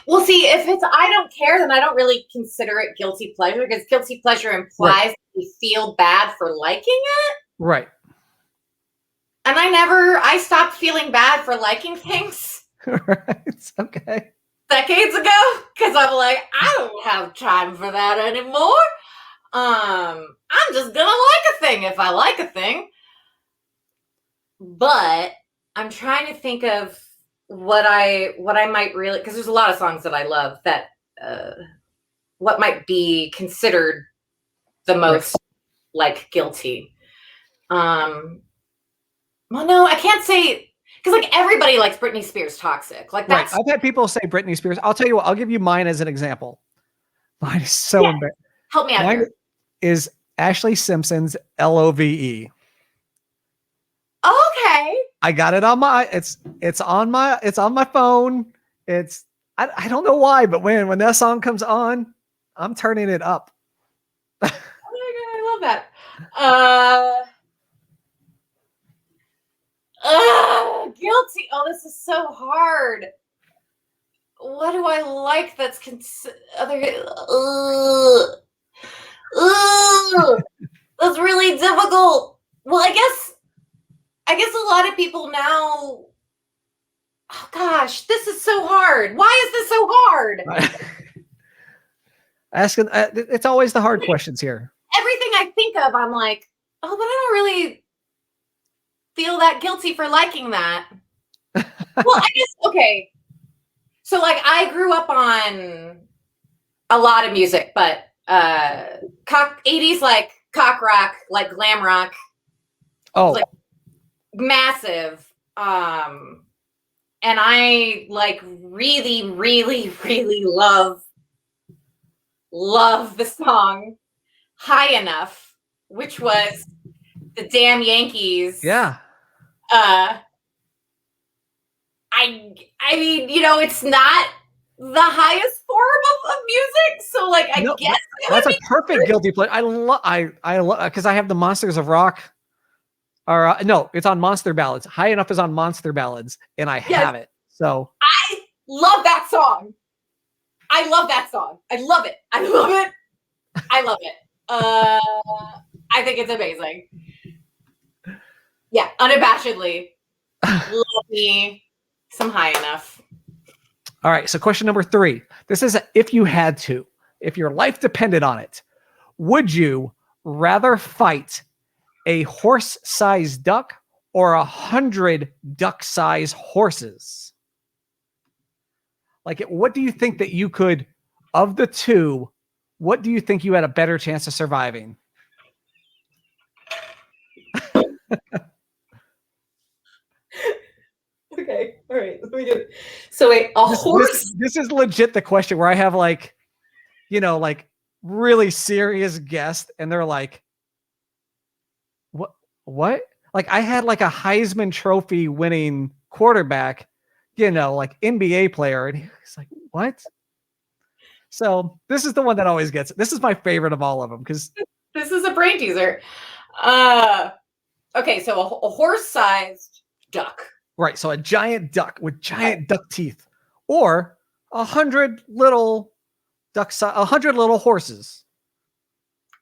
Well, see, if it's I don't care, then I don't really consider it guilty pleasure, because guilty pleasure implies that you feel bad for liking it. Right. And I stopped feeling bad for liking things. Right. Okay. Decades ago, because I'm like, I don't have time for that anymore. I'm just gonna like a thing if I like a thing. But I'm trying to think of what I might really, because there's a lot of songs that I love that what might be considered the most like guilty. Well, no, I can't say, because like everybody likes Britney Spears Toxic. Like that's I've had people say Britney Spears. I'll tell you what, I'll give you mine as an example. Mine is so embarrassing. Help me out mine here. Is Ashley Simpson's LOVE. Okay. I got it on my it's on my phone. I don't know why, but when that song comes on, I'm turning it up. Oh my God, I love that. Guilty. Oh, this is so hard. What do I like that's that's really difficult. Well, I guess a lot of people now. Oh gosh, this is so hard. Why is this so hard? Asking, it's always the hard questions here. Everything I think of, I'm like, oh, but I don't really feel that guilty for liking that. Well, I guess, okay. So like I grew up on a lot of music, but 80s like cock rock, like glam rock. Oh, like massive. And I like really, really, really love the song High Enough, which was the Damn Yankees. Yeah. I mean, it's not the highest form of music, so like I guess that's a perfect guilty pleasure. I love because I have the Monsters of Rock. Or no, it's on Monster Ballads. High Enough is on Monster Ballads, and I have it. So I love that song. I love that song. I love it. I love it. I love it. I think it's amazing. Yeah, unabashedly. Love me some High Enough. All right. So question number 3. This is if you had to, if your life depended on it, would you rather fight a horse-sized duck or 100 duck-sized horses? Like, what do you think that you could, of the two, what do you think you had a better chance of surviving? Okay, all right. Let me get it. So wait, horse. This is legit the question where I have like, like really serious guests, and they're like, what? Like I had like a Heisman Trophy winning quarterback, like NBA player, and he's like, what? So this is the one that always gets it. This is my favorite of all of them because this is a brain teaser. Okay, so a horse-sized duck. Right, so a giant duck with giant duck teeth, or 100 little ducks, 100 little horses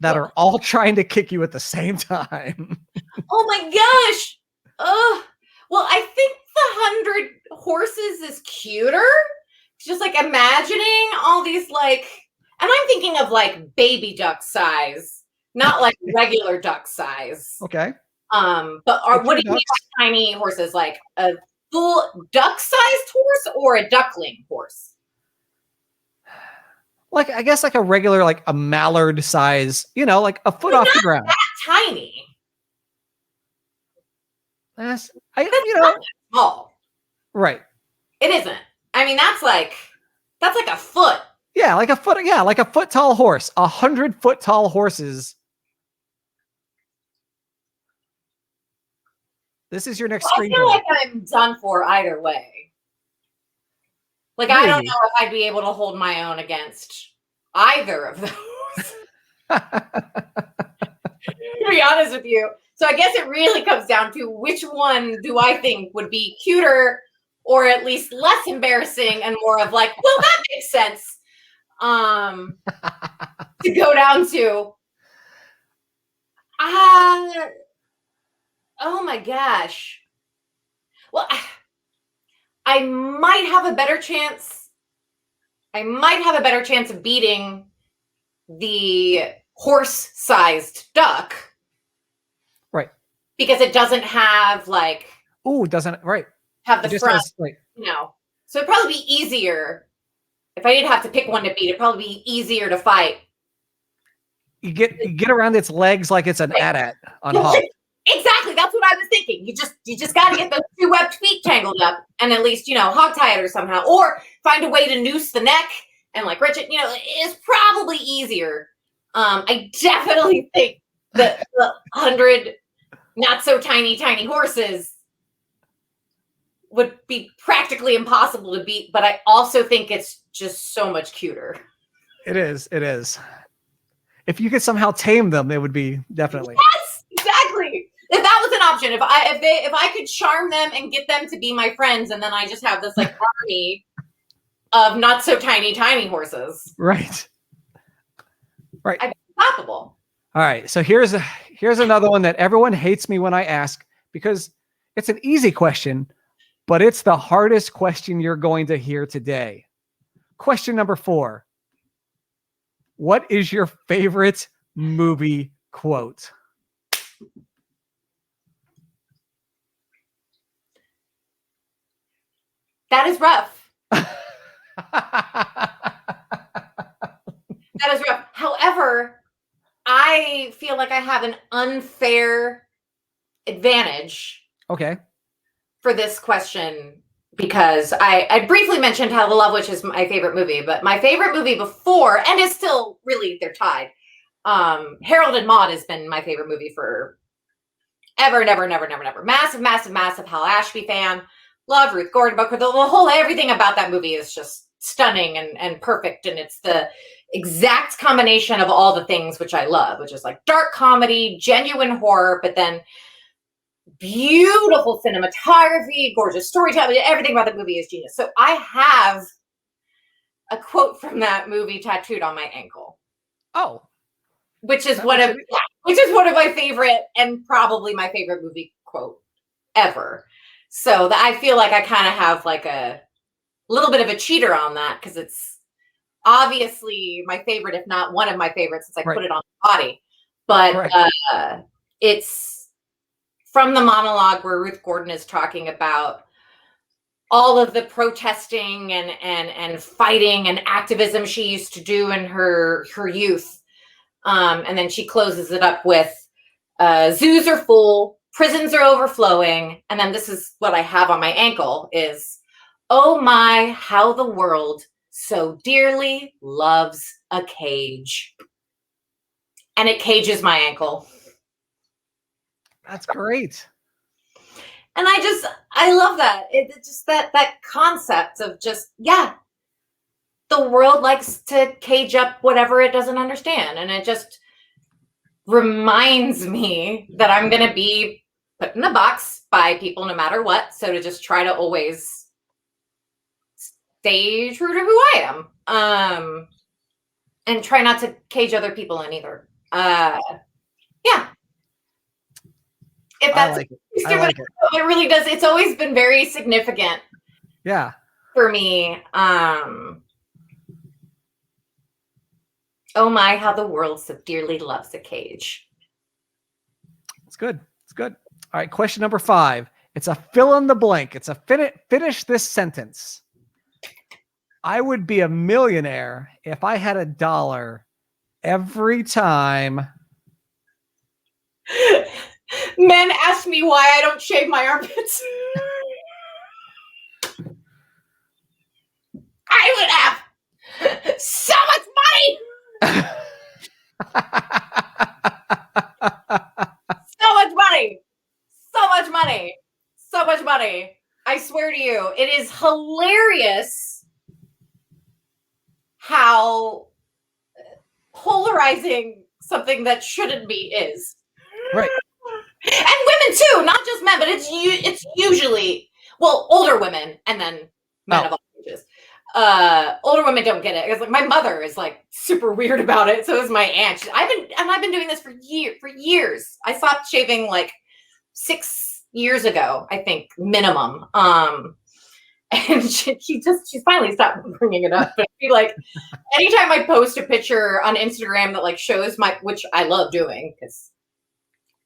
that are all trying to kick you at the same time. Oh my gosh! Well, I think the 100 horses is cuter. Just like imagining all these like, and I'm thinking of like baby duck size, not like regular duck size. Okay. But what do you mean by tiny horses? Like a full duck-sized horse or a duckling horse? like, I guess like a regular, like a mallard size, like a foot But off the not ground. that tiny. That's, Not that small. right. It isn't. I mean, that's like a foot. Yeah, like a foot. Yeah, like a foot tall horse. 100-foot tall horses. This is your next I screen. feel like I'm done for either way. Like, I don't know if I'd be able to hold my own against either of those. To be honest with you. So I guess it really comes down to which one do I think would be cuter, or at least less embarrassing and more of like, well, that makes sense. To go down to. Oh my gosh. Well, I might have a better chance. I might have a better chance of beating the horse-sized duck. Right. Because it doesn't have like. Ooh, doesn't right. Have the front, has, like, So it'd probably be easier if I did have to pick one to beat. It'd probably be easier to fight. You get around its legs like it's an AT-AT on hog. Exactly, that's what I was thinking. You just got to get those 2 webbed feet tangled up, and at least hog tie it or somehow, or find a way to noose the neck and like wrench it. It's probably easier. I definitely think the 100 not so tiny horses would be practically impossible to beat, but I also think it's just so much cuter. It is. If you could somehow tame them, they would be definitely. Yes, exactly. If that was an option, if I could charm them and get them to be my friends, and then I just have this like army of not so tiny horses. Right. I'd be unstoppable. All right. So here's another one that everyone hates me when I ask, because it's an easy question, but it's the hardest question you're going to hear today. Question number 4. What is your favorite movie quote? That is rough. That is rough. However, I feel like I have an unfair advantage. Okay. For this question, because I briefly mentioned how The Love Witch is my favorite movie, but my favorite movie before, and is still really, they're tied. Harold and Maude has been my favorite movie for ever. Massive Hal Ashby fan. Love Ruth Gordon Booker. The whole, everything about that movie is just stunning and perfect. And it's the exact combination of all the things which I love, which is like dark comedy, genuine horror, but then beautiful cinematography, gorgeous storytelling. Everything about the movie is genius. So I have a quote from that movie tattooed on my ankle. Oh, which is one of my favorite, and probably my favorite movie quote ever. So that I feel like I kind of have like a little bit of a cheater on that, because it's obviously my favorite, if not one of my favorites, since I put it on the body. But it's from the monologue where Ruth Gordon is talking about all of the protesting and fighting and activism she used to do in her youth. And then she closes it up with, zoos are full, prisons are overflowing. And then this is what I have on my ankle is, oh my, how the world so dearly loves a cage. And it cages my ankle. That's great. And I love that. It's just that concept of just, the world likes to cage up whatever it doesn't understand. And it just reminds me that I'm going to be put in a box by people no matter what. So to just try to always stay true to who I am. And try not to cage other people in either. If that's I like it. It really does. It's always been very significant. Yeah. For me. Oh my, how the world so dearly loves a cage. It's good. It's good. All right. Question number 5. It's a fill in the blank. It's a finish this sentence. I would be a millionaire if I had $1 every time. Men ask me why I don't shave my armpits. I would have so much money. So much money. So much money. So much money. I swear to you, it is hilarious how polarizing something that shouldn't be is. Right. And women too, not just men, but it's usually, well, older women and then men of all ages. Older women don't get it because like my mother is like super weird about it. So is my aunt. I've been doing this for years. I stopped shaving like 6 years ago, I think, minimum. And she finally stopped bringing it up. But she like, anytime I post a picture on Instagram that like shows which I love doing because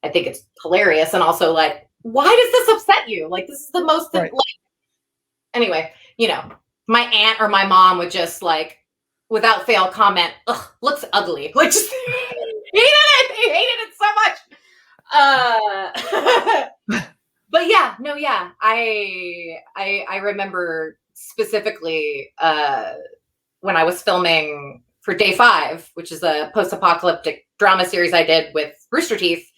I think it's hilarious, and also like, why does this upset you? Like, this is the most right. Like. Anyway, you know, my aunt or my mom would just like, without fail, comment, "Ugh, looks ugly." Like, just hated it. They hated it so much. But yeah, no, yeah. I remember specifically when I was filming for Day 5, which is a post-apocalyptic drama series I did with Rooster Teeth.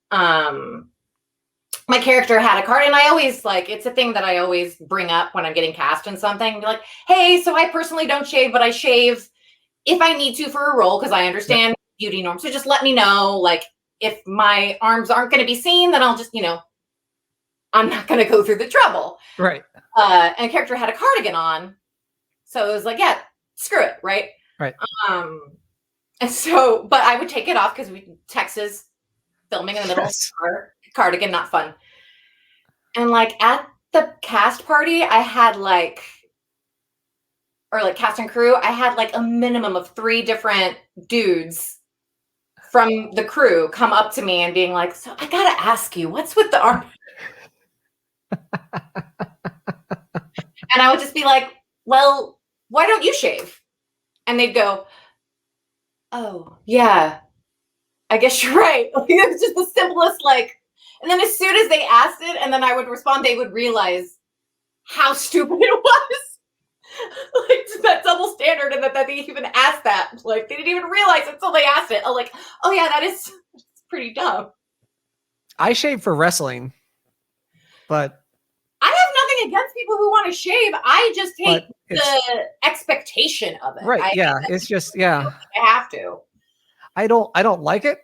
My character had a card, and I always like, it's a thing that I always bring up when I'm getting cast in something. Be like, hey, so I personally don't shave, but I shave if I need to for a role because I understand beauty norms. So just let me know, like, if my arms aren't going to be seen, then I'll just, you know, I'm not going to go through the trouble. Right. And a character had a cardigan on. So it was like, yeah, screw it. Right. Right. And so, but I would take it off because Texas filming in the middle of the cardigan, not fun. And like at the cast party, I had like, or like cast and crew, I had like a minimum of 3 different dudes from the crew come up to me and being like, so I got to ask you, what's with the arm? And I would just be like, well, why don't you shave? And they'd go, oh, yeah, I guess you're right. It was just the simplest, like, and then as soon as they asked it and then I would respond, they would realize how stupid it was. Like that double standard, and that they even asked that. Like they didn't even realize until they asked it. I'm like, oh yeah, that's pretty dumb. I shave for wrestling, but I have nothing against people who want to shave. I just hate the expectation of it. Right. It's just, yeah. I have to. I don't like it.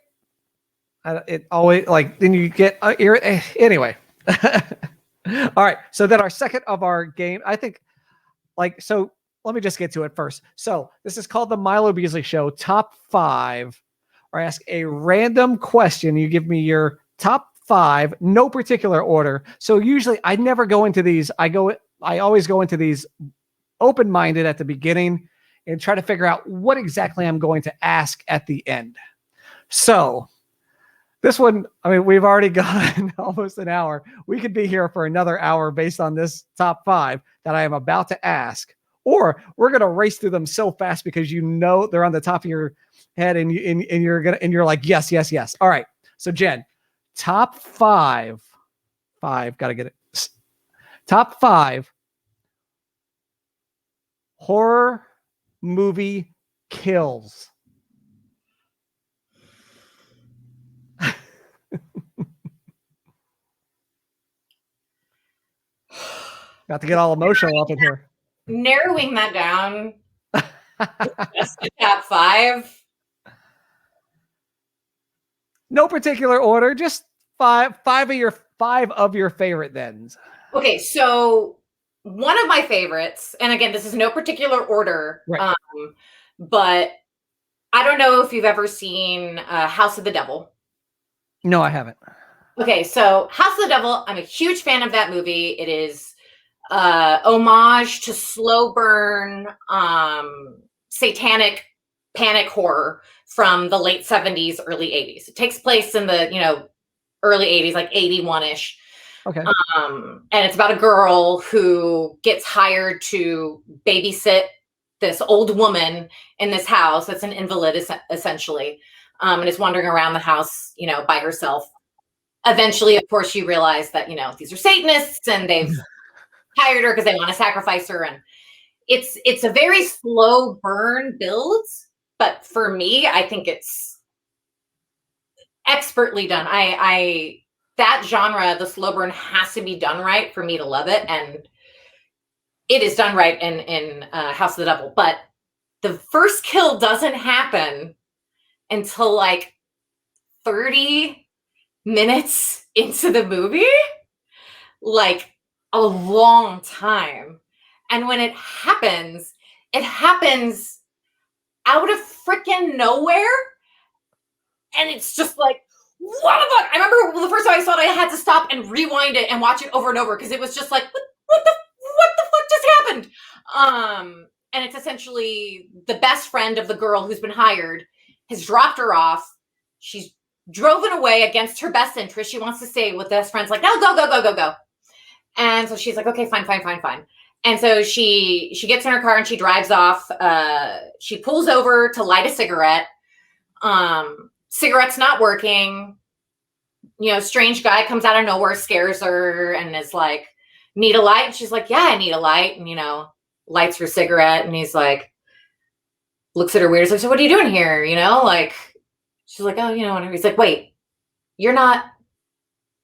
It always like, then you get anyway. All right. So then our second of our game, I think like, so let me just get to it first. So this is called the Milo Beasley Show Top 5, or I ask a random question. You give me your top 5, no particular order. So usually I never go into these. I always go into these open-minded at the beginning and try to figure out what exactly I'm going to ask at the end. So this one, I mean, we've already gone almost an hour. We could be here for another hour based on this top 5 that I am about to ask, or we're going to race through them so fast because you know they're on the top of your head and you're like, yes, yes, yes. All right. So Jen, top 5, got to get it. Top 5 horror movie kills. Got to get all emotional up in here. Narrowing that down, just the top 5. No particular order, just five of your favorite thens. Okay, so one of my favorites, and again, this is no particular order, right. But I don't know if you've ever seen House of the Devil. No, I haven't. Okay, so House of the Devil, I'm a huge fan of that movie. It is homage to slow burn satanic panic horror from the late 70s, early 80s. It takes place in the, early 80s, like 81-ish. Okay. And it's about a girl who gets hired to babysit this old woman in this house that's an invalid, essentially, and is wandering around the house, you know, by herself. Eventually, of course, she realized that, you know, these are Satanists and they've hired her because they want to sacrifice her. And it's a very slow burn build, but for me, I think it's expertly done. That genre, the slow burn, has to be done right for me to love it, and it is done right in House of the Devil. But the first kill doesn't happen until like 30 minutes into the movie, like a long time. And when it happens out of freaking nowhere, and it's just like, what the fuck? I remember the first time I saw it, I had to stop and rewind it and watch it over and over because it was just like, what the fuck just happened? And it's essentially the best friend of the girl who's been hired has dropped her off. She's driven away against her best interest. She wants to stay with best friends, like, no, go. And so she's like, okay, fine. And so she gets in her car and she drives off. She pulls over to light a cigarette. Cigarette's not working. You know, strange guy comes out of nowhere, scares her, and is like, need a light? And she's like, yeah, I need a light. And, you know, lights her cigarette, and he's like, looks at her weird. He's like, so what are you doing here? You know, like, she's like, oh, you know, and he's like, wait, you're not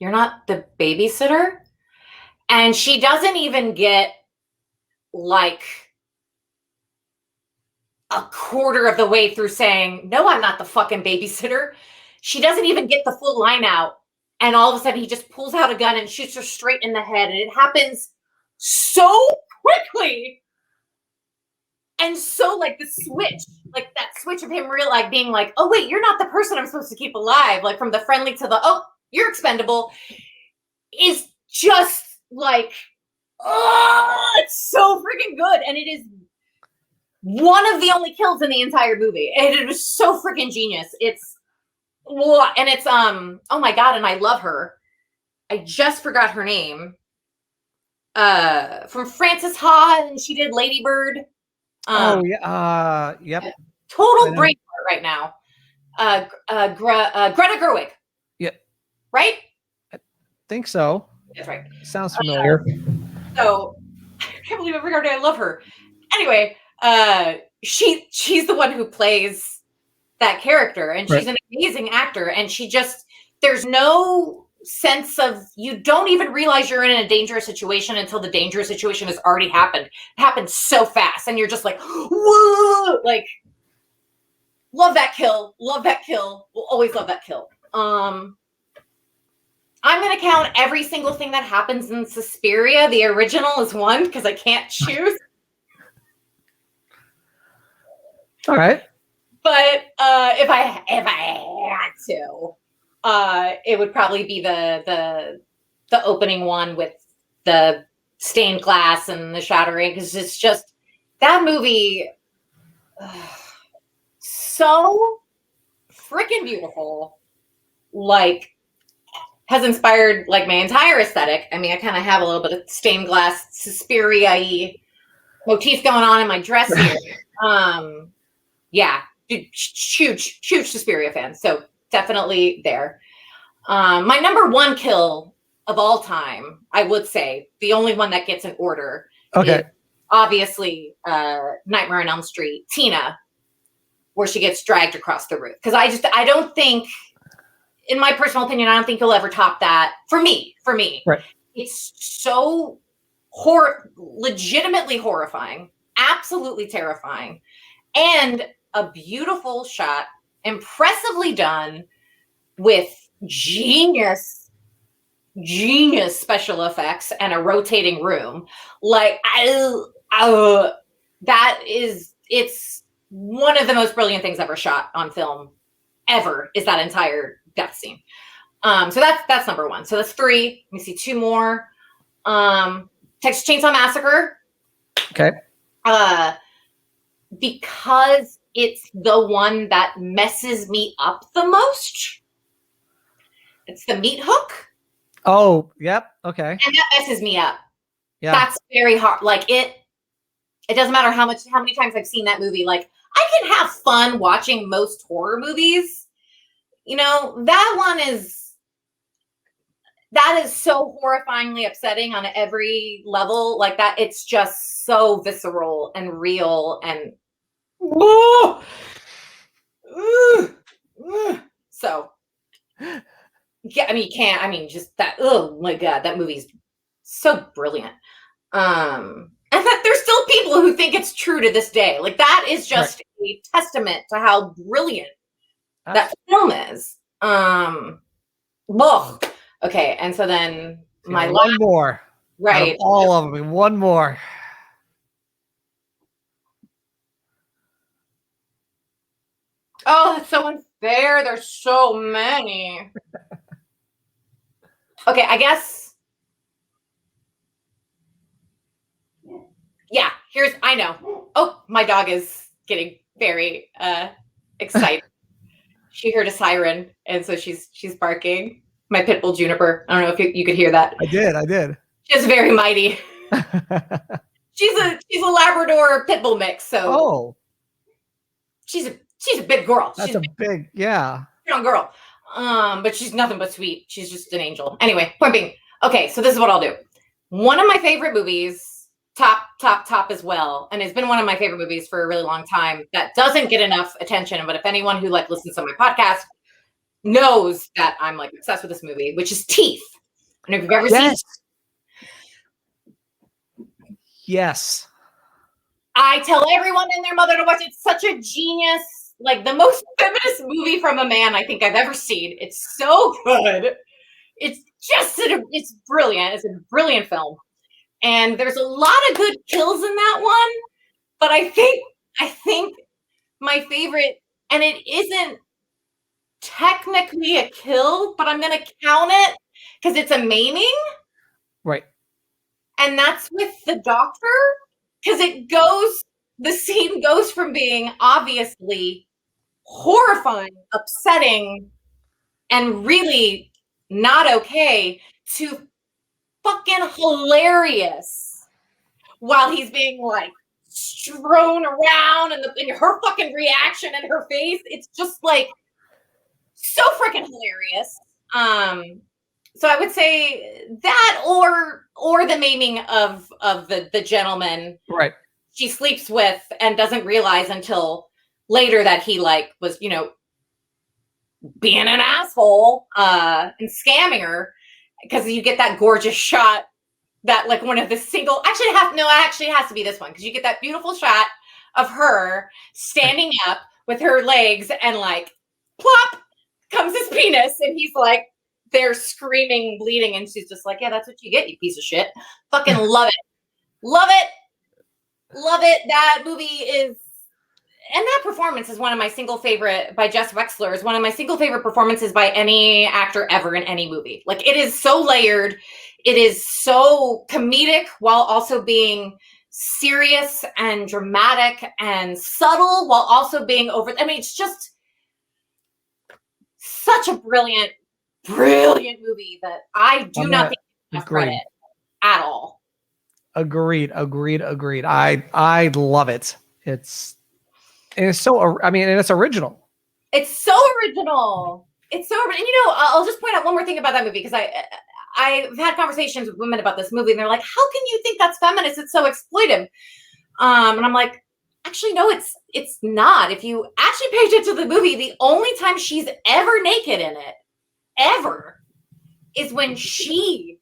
the babysitter? And she doesn't even get like a quarter of the way through saying, no, I'm not the fucking babysitter. She doesn't even get the full line out. And all of a sudden he just pulls out a gun and shoots her straight in the head. And it happens so quickly. And so like the switch, like that switch of him being like, oh wait, you're not the person I'm supposed to keep alive. Like from the friendly to the, oh, you're expendable, is just like, oh, it's so freaking good. And it is one of the only kills in the entire movie. And it was so freaking genius. It's oh my God. And I love her. I just forgot her name. From Frances Ha, and she did Lady Bird. Yep. Total brain fart right now. Greta Gerwig. Yep. Right? I think so. That's right. Sounds familiar. So I can't believe I forgot. I love her. Anyway, she's the one who plays that character, and she's an amazing actor. And she just, there's no sense of, you don't even realize you're in a dangerous situation until the dangerous situation has already happened. It happens so fast, and you're just like, whoa, like, love that kill. Will always love that kill. I'm going to count every single thing that happens in Suspiria. The original is one because I can't choose. All right. But if I had to, it would probably be the opening one with the stained glass and the shattering, because it's just that movie, so freaking beautiful. Like, has inspired like my entire aesthetic. I mean, I kind of have a little bit of stained glass Suspiria-y motif going on in my dress here. Yeah, huge Suspiria fan. So definitely there. My number one kill of all time, I would say, the only one that gets in order. Okay. Is obviously, Nightmare on Elm Street, Tina, where she gets dragged across the roof. Because I don't think, in my personal opinion, I don't think you'll ever top that. For me, right. It's so legitimately horrifying, absolutely terrifying, and a beautiful shot, impressively done, with genius special effects and a rotating room. Like, it's one of the most brilliant things ever shot on film ever, is that entire death scene. So that's number one. So that's three. Let me see two more. Texas Chainsaw Massacre. Okay. Because it's the one that messes me up the most. It's the meat hook. Oh, yep. Okay. And that messes me up. Yeah. That's very hard. Like it doesn't matter how many times I've seen that movie. Like I can have fun watching most horror movies. You know, that is so horrifyingly upsetting on every level. Like that, it's just so visceral and real and so yeah, I mean you can't, I mean just that, oh my god, that movie's so brilliant. And that there's still people who think it's true to this day. Like that is just a testament to how brilliant that film is. Okay, and so then my one more. Right. All of them. One more. Oh, that's so unfair. There's so many. Okay, I guess. Yeah, I know. Oh, my dog is getting very excited. She heard a siren, and so she's barking. My pit bull Juniper. I don't know if you could hear that. I did. She's very mighty. She's a Labrador pit bull mix. So she's a big girl. That's a big, yeah. Strong girl. But she's nothing but sweet. She's just an angel. Anyway, point being, okay, so this is what I'll do. One of my favorite movies, top as well, and it's been one of my favorite movies for a really long time that doesn't get enough attention. But if anyone who like listens to my podcast knows that I'm like obsessed with this movie, which is Teeth. And if you've ever seen Yes. I tell everyone and their mother to watch it. It's such a genius, like the most feminist movie from a man I think I've ever seen. It's so good. It's just, it's brilliant. It's a brilliant film. And there's a lot of good kills in that one. But I think my favorite, and it isn't technically a kill, but I'm going to count it because it's a maiming. Right. And that's with the doctor. Because the scene goes from being obviously horrifying, upsetting, and really not okay to fucking hilarious while he's being like strewn around and her fucking reaction and her face. It's just like so freaking hilarious. So I would say that or the maiming of the gentleman right she sleeps with and doesn't realize until later that he like was, you know, being an asshole and scamming her, because you get that gorgeous shot that like one of the single actually it has to be this one, because you get that beautiful shot of her standing up with her legs and like plop comes his penis and he's like they're screaming, bleeding, and she's just like, yeah, that's what you get, you piece of shit. Fucking love it. Love it. That movie is, and that performance is one of my single favorite by Jess Wexler is one of my single favorite performances by any actor ever in any movie. Like it is so layered. It is so comedic while also being serious and dramatic and subtle while also being over. I mean, it's just such a brilliant movie that I do not think enough credit at all. Agreed. I love it. It's so, I mean, and it's original. It's so original. And you know, I'll just point out one more thing about that movie, because I've had conversations with women about this movie and they're like, how can you think that's feminist? It's so exploitive. And I'm like, actually, no, it's not. If you actually pay attention to the movie, the only time she's ever naked in it, ever, is when she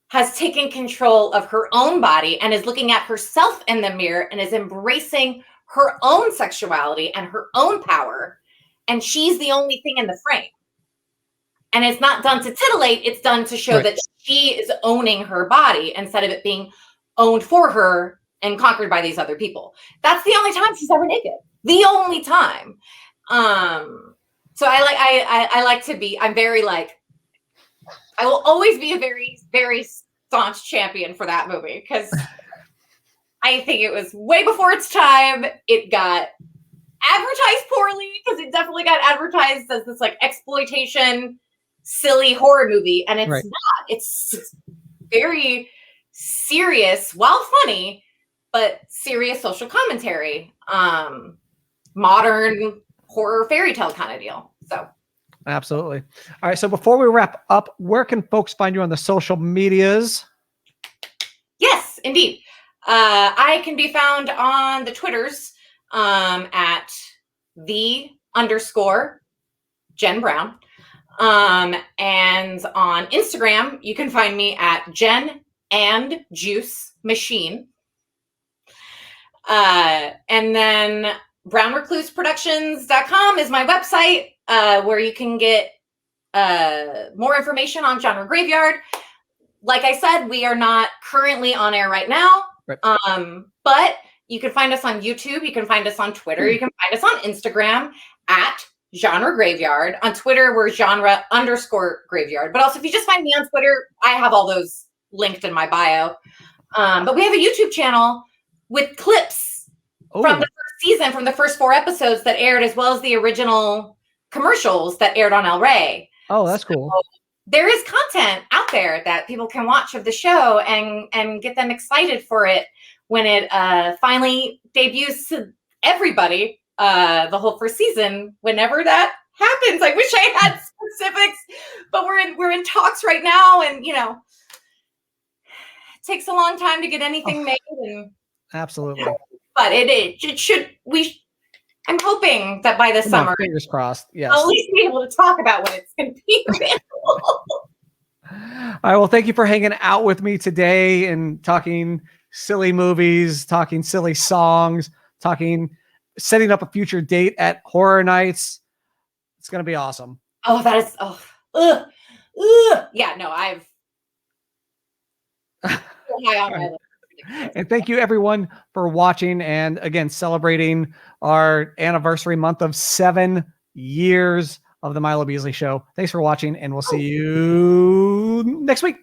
has taken control of her own body and is looking at herself in the mirror and is embracing her own sexuality and her own power. And she's the only thing in the frame. And it's not done to titillate. It's done to show that she is owning her body instead of it being owned for her and conquered by these other people. That's the only time she's ever naked. The only time. So I like to be, I'm very like, I will always be a very, very staunch champion for that movie, because I think it was way before its time. It got advertised poorly, because it definitely got advertised as this like exploitation silly horror movie, and it's Right. not. It's very serious while funny, but serious social commentary. Modern horror fairy tale kind of deal. So Absolutely. All right. So before we wrap up, where can folks find you on the social medias? yes, indeed. I can be found on the Twitters at _Jen Brown. And on Instagram, you can find me at Jen and Juice Machine. And then brownrecluseproductions.com is my website, where you can get more information on Genre Graveyard. Like I said, we are not currently on air right now. Right. But you can find us on YouTube. You can find us on Twitter. You can find us on Instagram at Genre Graveyard. On Twitter, we're genre_graveyard. But also, if you just find me on Twitter, I have all those linked in my bio. But we have a YouTube channel with clips from the first season, from the first 4 episodes that aired, as well as the original commercials that aired on El Rey. Oh, that's cool. There is content out there that people can watch of the show and get them excited for it when it finally debuts to everybody, the whole first season, whenever that happens. I wish I had specifics, but we're in talks right now, and it takes a long time to get anything made. And Absolutely. but it should. I'm hoping that by the summer, fingers crossed. Yes. I'll at least be able to talk about when it's going to be available. All right. Well, thank you for hanging out with me today and talking silly movies, talking silly songs, setting up a future date at Horror Nights. It's going to be awesome. Oh, that is. Yeah. No, I've. High on my list. And thank you everyone for watching, and again celebrating our anniversary month of 7 years of the Milo Beasley Show. Thanks for watching, and we'll see you next week.